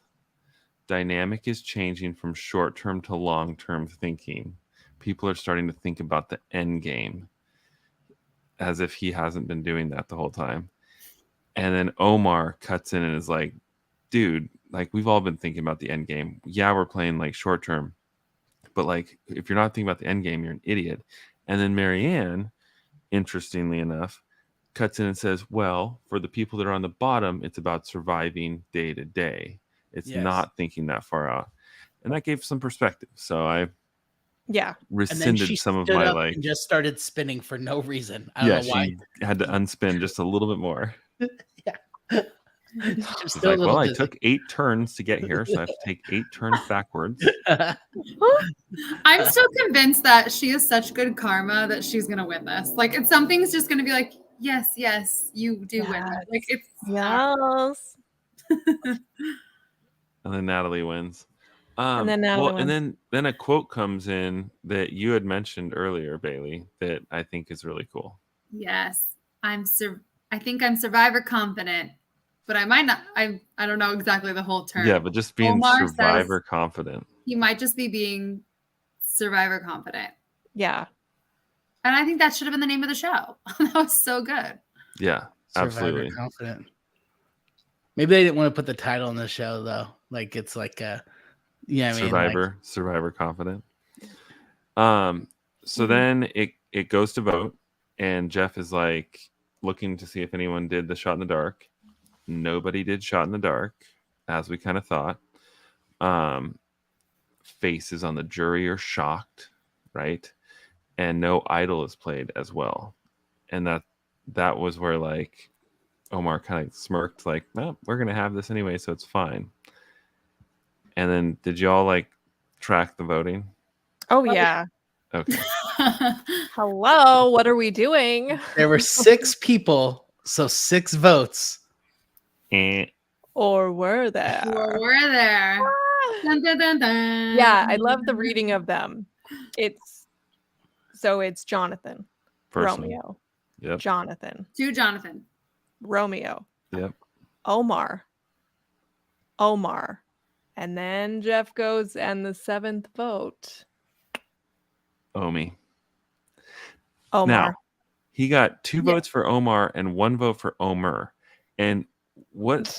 "Dynamic is changing from short-term to long-term thinking. People are starting to think about the end game." As if he hasn't been doing that the whole time. And then Omar cuts in and is like, dude, like we've all been thinking about the end game. Yeah, we're playing like short term, but like if you're not thinking about the end game, you're an idiot. And then Marianne, interestingly enough, cuts in and says, well, for the people that are on the bottom, it's about surviving day to day. It's not thinking that far out. And that gave some perspective. So I rescinded some of my like and just started spinning for no reason. I don't know why. She had to unspin just a little bit more. She's like, well, I took 8 turns to get here, so I have to take 8 turns backwards. I'm still convinced that she is such good karma that she's gonna win this. Like it's something's just gonna be like, yes, you do win it. Like it's And then Natalie wins. And then Natalie wins. And then a quote comes in that you had mentioned earlier, Bailey, that I think is really cool. Yes, I think I'm survivor confident, but I might not. I don't know exactly the whole term. Yeah, but just being Omar survivor confident. He might just be being survivor confident. Yeah. And I think that should have been the name of the show. That was so good. Yeah, absolutely. Survivor confident. Maybe they didn't want to put the title on the show though. Like it's like a Survivor confident. So then it goes to vote, and Jeff is like looking to see if anyone did the shot in the dark. Nobody did shot in the dark, as we kind of thought. Faces on the jury are shocked, right? And no idol is played as well. And that was where like Omar kind of smirked, like, well, we're gonna have this anyway, so it's fine. And then did y'all like track the voting? Oh yeah. Okay. Hello, what are we doing? There were 6 people, so 6 votes. Or were there? Dun, dun, dun, dun. Yeah, I love the reading of them. It's Jonathan, Romeo. Yep. Jonathan. To Jonathan. Romeo. Yep. Omar. And then Jeff goes, and the 7th vote. Omar. Omar. Now, he got 2 votes for Omar and 1 vote for Omer. And what?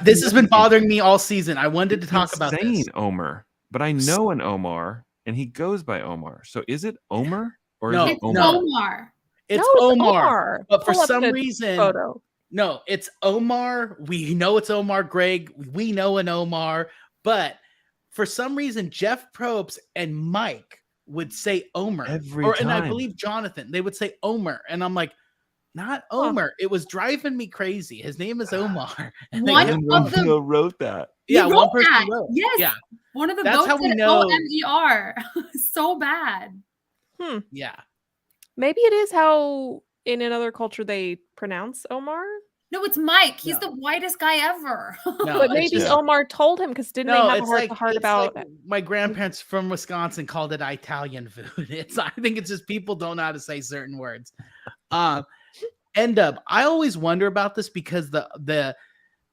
This has been bothering me all season. I wanted to talk about this. Omer, but I know an Omar, and he goes by Omar. So is it Omer or is it Omar? Omar. It's Omar. But for some reason, no, it's Omar. We know it's Omar. Greg, we know an Omar. But for some reason, Jeff Probst and Mike would say Omer. And I believe Jonathan, they would say Omer. And I'm like, not Omer. It was driving me crazy. His name is Omar. One of them wrote that. Yeah, one person wrote. Yes. Yeah. One of the That's votes how we said know. OMER. So bad. Yeah. Maybe it is how in another culture they pronounce Omar. No, it's Mike. He's the whitest guy ever. No, but maybe Omar told him because didn't they have a heart to heart about like my grandparents from Wisconsin called it Italian food. I think it's just people don't know how to say certain words. End up. I always wonder about this because the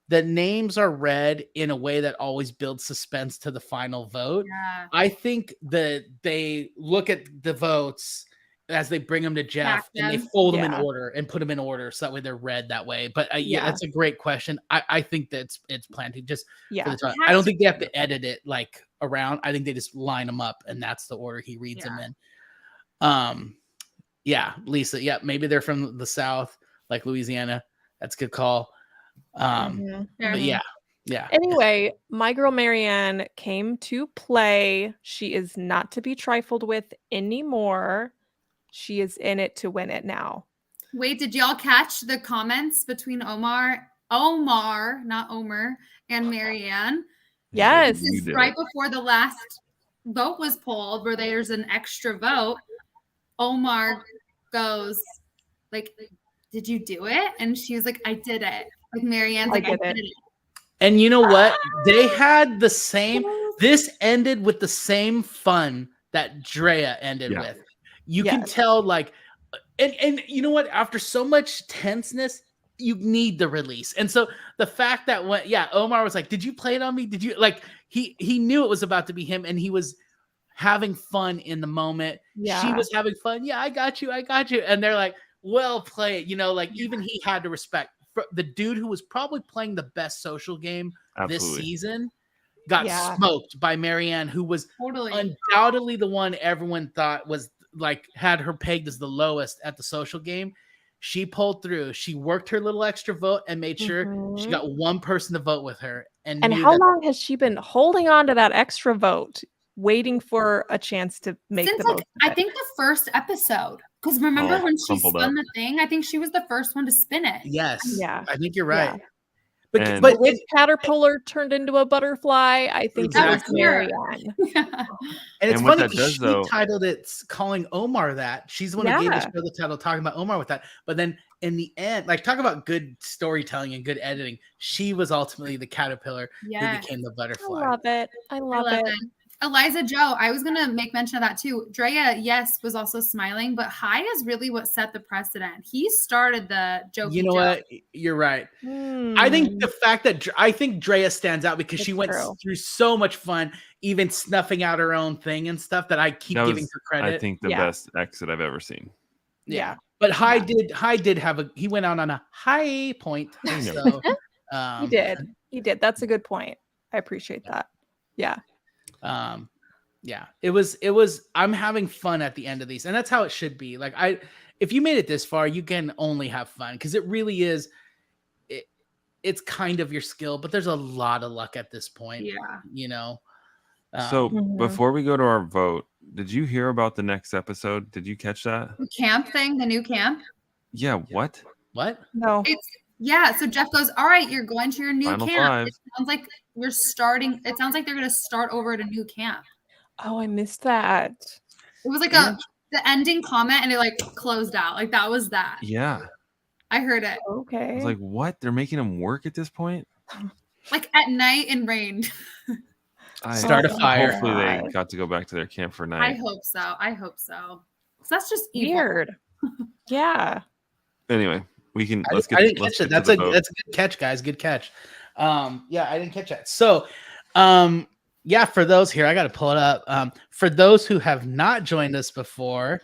names are read in a way that always builds suspense to the final vote. Yeah. I think that they look at the votes as they bring them to Jeff and they fold them in order and put them in order so that way they're read that way. But that's a great question. I think that it's planted just for the time. I don't think they have to edit it like around. I think they just line them up and that's the order he reads them in. Yeah, Lisa. Yeah, maybe they're from the South, like Louisiana. That's a good call. But yeah. Anyway, my girl Marianne came to play. She is not to be trifled with anymore. She is in it to win it now. Wait, did y'all catch the comments between Omar, not Omer, and Marianne? Yes. Right before the last vote was polled, where there's an extra vote, Omar goes, like, did you do it? And she was like, I did it. Like Marianne's like, I did it. And you know what? They had the same. This ended with the same fun that Drea ended with. You can tell, like, and you know what? After so much tenseness, you need the release. And so the fact that Omar was like, "Did you play it on me? Did you like?" He knew it was about to be him, and he was having fun in the moment. Yeah. She was having fun. Yeah, I got you. And they're like, "Well played." You know, like even he had to respect the dude who was probably playing the best social game this season. Got smoked by Marianne, who was undoubtedly the one everyone thought was like had her pegged as the lowest at the social game. She pulled through. She worked her little extra vote and made sure she got one person to vote with her. And how long has she been holding on to that extra vote, waiting for a chance to make the vote? I think the first episode. Because remember when she spun the thing? I think she was the first one to spin it. Yes. Yeah. I think you're right. Yeah. But when Caterpillar turned into a butterfly, I think that was Marianne. And it's funny because she titled it calling Omar that. She's the one who gave the show the title, talking about Omar with that. But then in the end, like talk about good storytelling and good editing, she was ultimately the caterpillar who became the butterfly. I love it. Eliza Joe, I was gonna make mention of that too. Drea, yes, was also smiling, but Hai is really what set the precedent. He started the joke. You know what? You're right. I think the fact that I think Drea stands out because she went through so much fun, even snuffing out her own thing and stuff. That I keep giving her credit. I think the best exit I've ever seen. Yeah, but Hai did have he went out on a high point. So, he did. That's a good point. I appreciate that. Yeah. It was I'm having fun at the end of these, and that's how it should be. Like if you made it this far, you can only have fun because it really is it's kind of your skill, but there's a lot of luck at this point. You know. So before we go to our vote, did you hear about the next episode? Did you catch that? The camp thing, the new camp? Yeah, what? No. So Jeff goes, all right, you're going to your new Final camp. 5. It sounds like it sounds like they're going to start over at a new camp. Oh, I missed that. It was like the ending comment and it like closed out. Like that was that. Yeah. I heard it. Okay. I was like, what? They're making them work at this point? Like at night and rain. Start a fire. Hopefully they got to go back to their camp for night. I hope so. So that's just evil. Weird. Yeah. Anyway, we can I didn't catch it. That's a good catch, guys. Good catch. I didn't catch that. So for those here, I got to pull it up. For those who have not joined us before,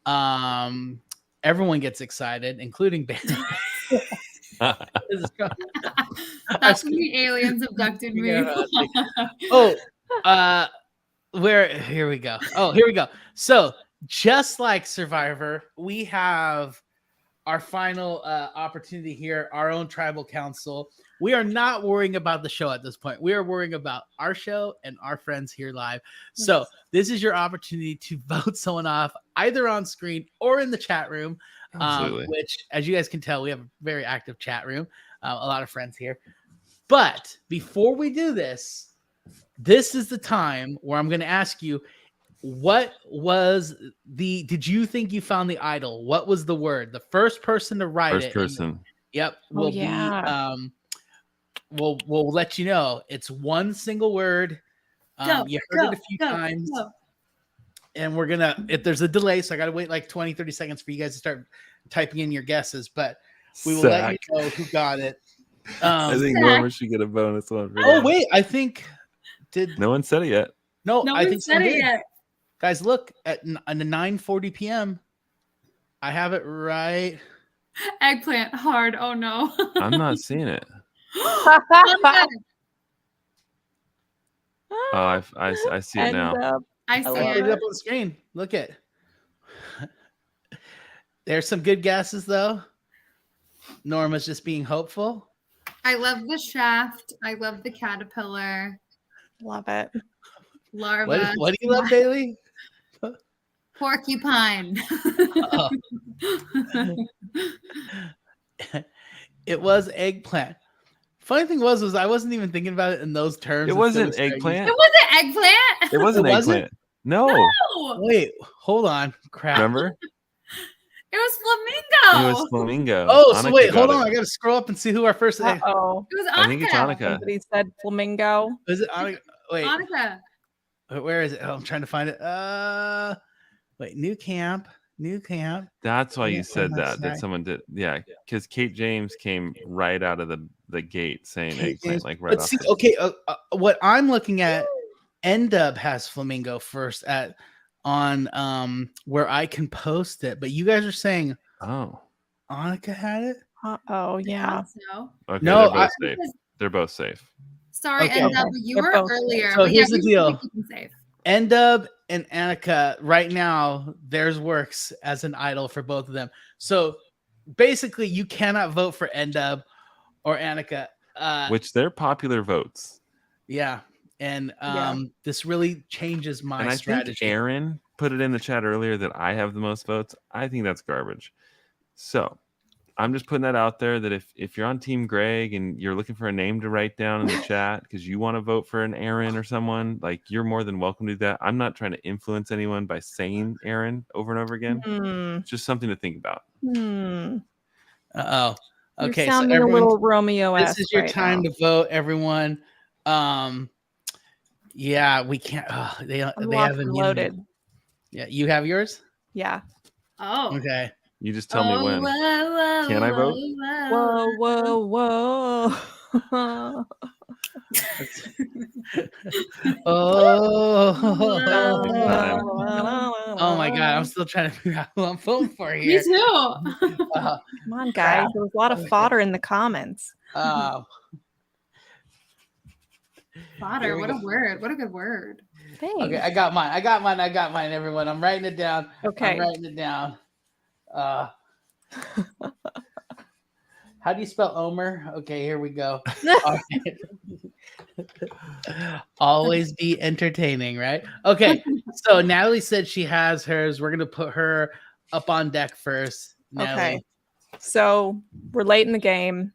everyone gets excited, including Bailey. That's when the aliens abducted me. Here we go. So just like Survivor, we have our final opportunity here, our own tribal council. We are not worrying about the show at this point. We are worrying about our show and our friends here live. So this is your opportunity to vote someone off either on screen or in the chat room, which, as you guys can tell, we have a very active chat room, a lot of friends here. But before we do this, this is the time where I'm going to ask you, did you think you found the idol? What was the word? The first person to write it. First person. Yep. Will be, we'll let you know. It's one single word. You heard it a few times. And we're going to, if there's a delay, so I got to wait like 20, 30 seconds for you guys to start typing in your guesses, but we will let you know who got it. I think Norma should get a bonus one. Wait, I think no one said it yet. No one said it yet. Guys, look at 9:40 p.m. I have it right. Eggplant hard. Oh no. I'm not seeing it. I see it now. I see it up on the screen. Look at. There's some good guesses though. Norma's just being hopeful. I love the shaft. I love the caterpillar. Love it. Larva. What do you love, Bailey? Porcupine. It was eggplant. Funny thing was I wasn't even thinking about it in those terms. It wasn't eggplant. It wasn't eggplant. It wasn't eggplant. No. Wait, hold on. Crap. Remember? It was It Flamingo. was Flamingo. Oh, so Annika wait, got hold on. it. I gotta scroll up and see who our first. Uh-oh. It was I think it's Annika. Annika. Somebody said flamingo. Is it Annika? Wait, Annika. where is it? Oh, I'm trying to find it. Wait, new camp. That's why Yeah, you said that's that right. someone did. Yeah, because Kate James came right out of the gate saying Kate eggplant, James. like right But off. see, the- okay, what I'm looking at, N-Dub has Flamingo first on where I can post it, but you guys are saying Oh, Annika had it. Uh-oh, I yeah. thought so. okay. No, they're both I- safe. They're both safe. Sorry, Okay. NW, Okay. you They're were both earlier. So but here's yeah, the we will deal. keep them safe. N-Dub and Annika right now, theirs works as an idol for both of them. So basically, you cannot vote for N-Dub or Annika. Which they're popular votes. Yeah, and Yeah. this really changes my And I strategy. think Aaron put it in the chat earlier that I have the most votes. I think that's garbage. So I'm just putting that out there that if you're on Team Greg and you're looking for a name to write down in the chat because you want to vote for an Aaron or someone, like you're more than welcome to do that. I'm not trying to influence anyone by saying Aaron over and over again. Hmm. It's just something to think about. Hmm. Uh-oh. You're Okay, so sounding a everyone, little Romeo-esque this is your right time now. to vote, everyone. Yeah, we can't. They I'm have locked and immunity. loaded. Yeah, you have yours. Yeah. Oh. Okay. You just tell me when. Whoa, Can I vote? Whoa. Oh my god, I'm still trying to figure out who I'm voting for Me here. too. Uh, Come on, guys. There was a lot of fodder in the comments. Fodder. Here we What a go. word. What a good word. Thanks. okay, I got mine, everyone. I'm writing it down. Okay. I'm writing it down. How do you spell Omer? Okay, here we go. All right. Always be entertaining, right? Okay, so Natalie said she has hers. We're gonna put her up on deck first. Natalie. Okay. So we're late in the game.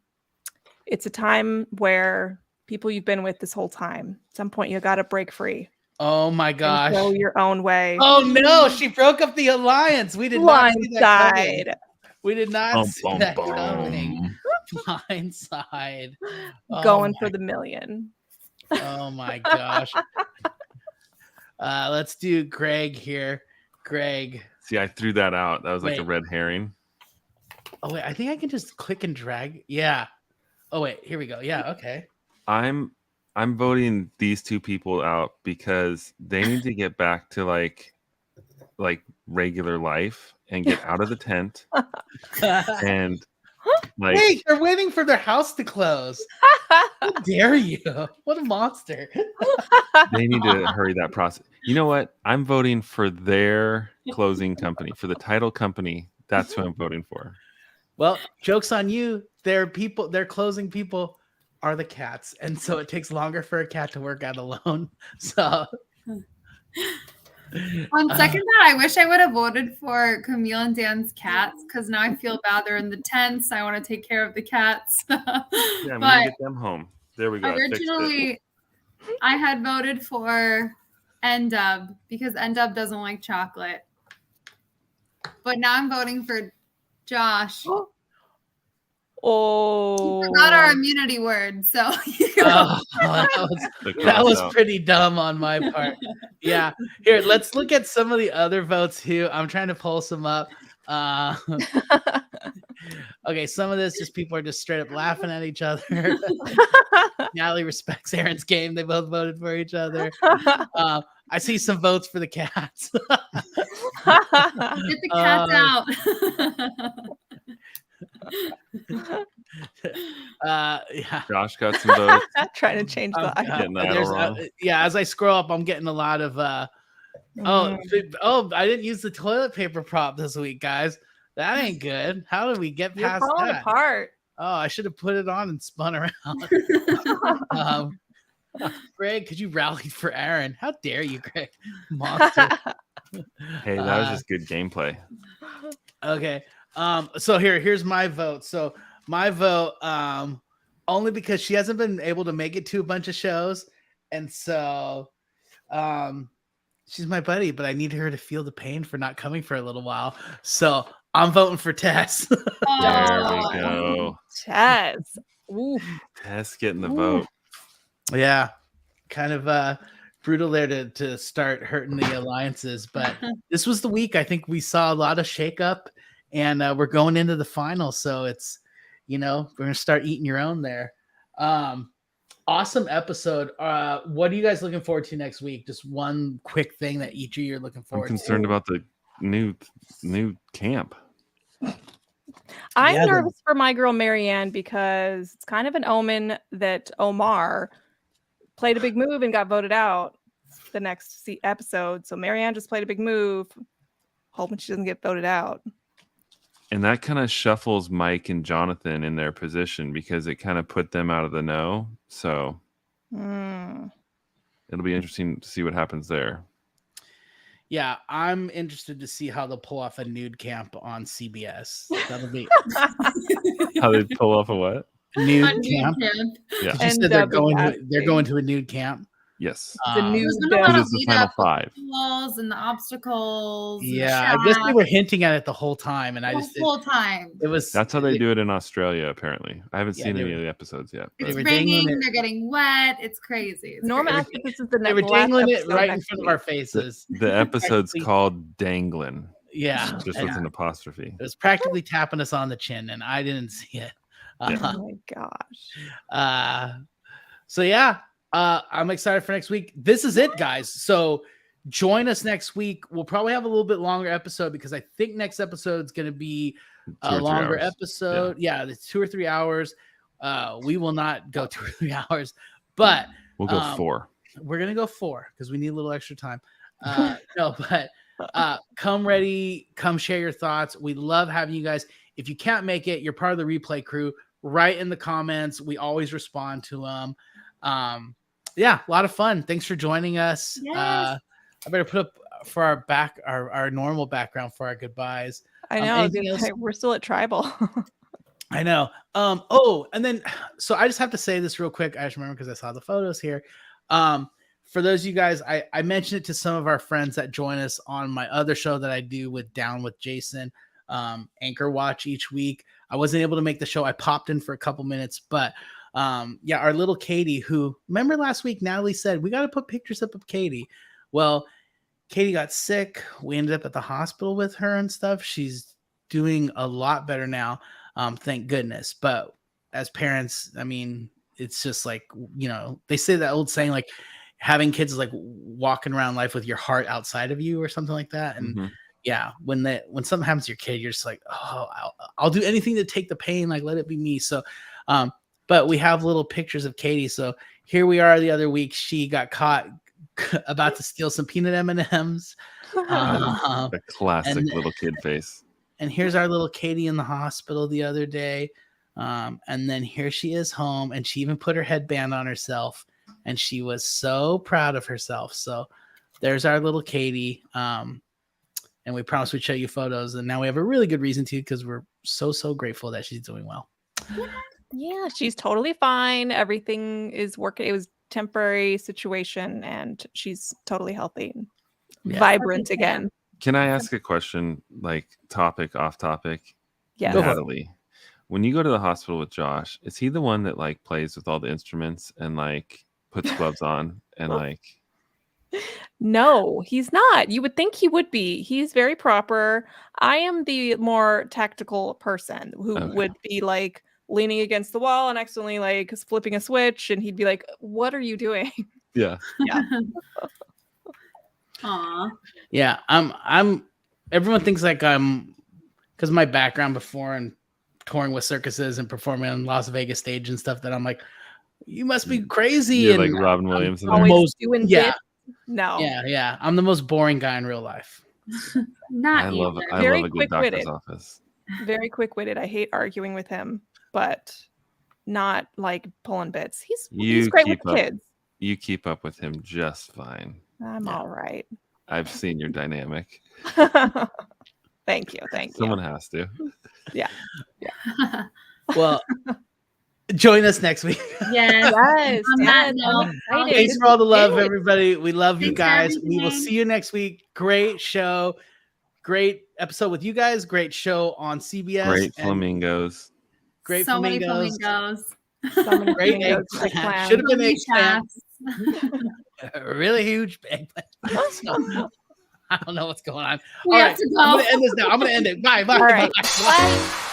It's a time where people you've been with this whole time, at some point you got to break free Oh my and gosh. go your own way. Oh no, she broke up the alliance. We did not see that coming. Blindside. We did not Bum, see bum, that bum. coming. Blindside. Oh Going my- for the million. Oh my gosh. Let's do Greg here. Greg. See, I threw that out. That was like a Wait. red herring. Oh wait, I think I can just click and drag. Yeah. Oh wait, here we go. Yeah, okay. I'm voting these two people out because they need to get back to like regular life and get out of the tent and like Wait, they're waiting for their house to close. How dare you? What a monster. they need to hurry that process. You know what? I'm voting for their closing company, for the title company. That's who I'm voting for. Well, joke's on you. Their closing people are the cats. And so it takes longer for a cat to work out alone. So On second thought, I wish I would have voted for Camille and Dan's cats because now I feel bad. They're in the tents. I want to take care of the cats. Yeah, I'm gonna But get them home. There we go. I fixed it. originally, I had voted for N-Dub because N-Dub doesn't like chocolate. But now I'm voting for Josh. Oh. Forgot our immunity word, so that The was cross out. pretty dumb on my part. Yeah. Here, let's look at some of the other votes too. I'm trying to pull some up. Okay, some of this just people are just straight up laughing at each other. Natalie respects Aaron's game. They both voted for each other. I see some votes for the cats. get the cats out. Yeah. Josh got some votes. Trying to change the Getting that all There's, wrong. yeah, as I scroll up, I'm getting a lot of I didn't use the toilet paper prop this week, guys. That ain't good. How did we get You're past falling that? apart. Oh, I should have put it on and spun around. Greg, could you rally for Aaron? How dare you, Greg? Monster. Hey, that was just good gameplay. Okay. So here's my vote. So my vote, only because she hasn't been able to make it to a bunch of shows, and so she's my buddy, but I need her to feel the pain for not coming for a little while. So I'm voting for Tess. There Oh. we go. Tess. Oof. Tess getting the Ooh. vote. Yeah, kind of brutal there to start hurting the alliances, but this was the week I think we saw a lot of shakeup, and we're going into the final, so it's we're gonna start eating your own there. Awesome episode. What are you guys looking forward to next week? Just one quick thing that each of you are looking I'm forward concerned to. about the new camp. I'm Yeah, nervous for my girl Marianne because it's kind of an omen that Omar played a big move and got voted out the next episode. So Marianne just played a big move, hoping she doesn't get voted out. And that kind of shuffles Mike and Jonathan in their position because it kind of put them out of the know. So it'll be interesting to see what happens there. Yeah, I'm interested to see how they'll pull off a nude camp on CBS. That'll be How they pull off a what? nude A camp. nude camp. Yeah. She said they're going NWSC. to a nude camp. Yes. The new There's been a lot Because of it's the lead final up with five. the walls and the obstacles. and Yeah, I guess they shots were hinting at it the whole time, and I the just whole time. it was That's how they do it in Australia, apparently. I haven't Yeah, seen they any were- of the episodes yet. They It's were But dangling raining. it. They're getting wet. It's crazy. It's Norma crazy. asked if this is the They were last dangling it episode right in next front of week. our faces. the episode's Practically- called Danglin', Yeah, just and with an apostrophe. it was practically tapping us on the chin, and I didn't see it. Oh my gosh. So yeah, I'm excited for next week. This is it, guys. So join us next week. We'll probably have a little bit longer episode because I think next episode is going to be 2 a or 3 longer hours. episode. Yeah, it's 2 or 3 hours. We will not go 2 or 3 hours, but We'll go 4. we're gonna go 4 because we need a little extra time. No, but come ready, come share your thoughts. We love having you guys. If you can't make it, you're part of the replay crew. Write in the comments. We always respond to them. Yeah, a lot of fun. Thanks for joining us. Yes. I better put up for our normal background for our goodbyes. I know. anything else? We're still at tribal. I know. Oh, and then so I just have to say this real quick. I just remember because I saw the photos here. For those of you guys, I mentioned it to some of our friends that join us on my other show that I do with Down with Jason, Anchor Watch each week. I wasn't able to make the show. I popped in for a couple minutes, but yeah, our little Katie, who remember last week, Natalie said, we got to put pictures up of Katie. Well, Katie got sick. We ended up at the hospital with her and stuff. She's doing a lot better now. Thank goodness. But as parents, I mean, it's just like, they say that old saying, like having kids is like walking around life with your heart outside of you or something like that. And yeah, when something happens to your kid, you're just like, oh, I'll do anything to take the pain. Like, let it be me. So, but we have little pictures of Katie. So here we are the other week. She got caught about to steal some peanut M&Ms. A classic and- little kid face. And here's our little Katie in the hospital the other day. And then here she is home, and she even put her headband on herself, and she was so proud of herself. So there's our little Katie. And we promised we'd show you photos, and now we have a really good reason to, because we're so grateful that she's doing well. Yeah, she's totally fine. Everything is working. It was a temporary situation, and she's totally healthy, and Yeah. vibrant again. Can I ask a question, like off topic? Yes. Go for it. Natalie, when you go to the hospital with Josh, is he the one that like plays with all the instruments and like puts gloves on and like? No, he's not. You would think he would be. He's very proper. I am the more tactical person who Okay. would be like leaning against the wall and accidentally like flipping a switch, and he'd be like, "What are you doing?" Yeah. Aw. Yeah, I'm. Everyone thinks like I'm, because my background before and touring with circuses and performing on Las Vegas stage and stuff, that I'm like, you must be crazy. You're and like Robin Williams. in there. Always most- doing yeah. bits. No. Yeah. I'm the most boring guy in real life. Not I love it. even. I Very love a good doctor's quick-witted. office. Very quick-witted. I hate arguing with him, but not like pulling bits. He's You great with keep up. kids. You keep up with him just fine. I'm Yeah. all right. I've seen your dynamic. Thank you. Someone has to. Well, join us next week. Yes. Yes. On that yes, note, I'm excited. Thanks for all the love, everybody. We love you Thanks for guys. We will everything. see you next week. Great show. Great episode with you guys. Great show on CBS. Great and flamingos. Great so many flamingos. flamingos. So many Great flamingos to eggplant. clam. Should have been Booby eggplant. shafts. A really huge eggplant. So, I don't know what's going on. We All have right, to I'm go. gonna end this now. I'm gonna end it. Bye. Bye. All right. Bye. Bye.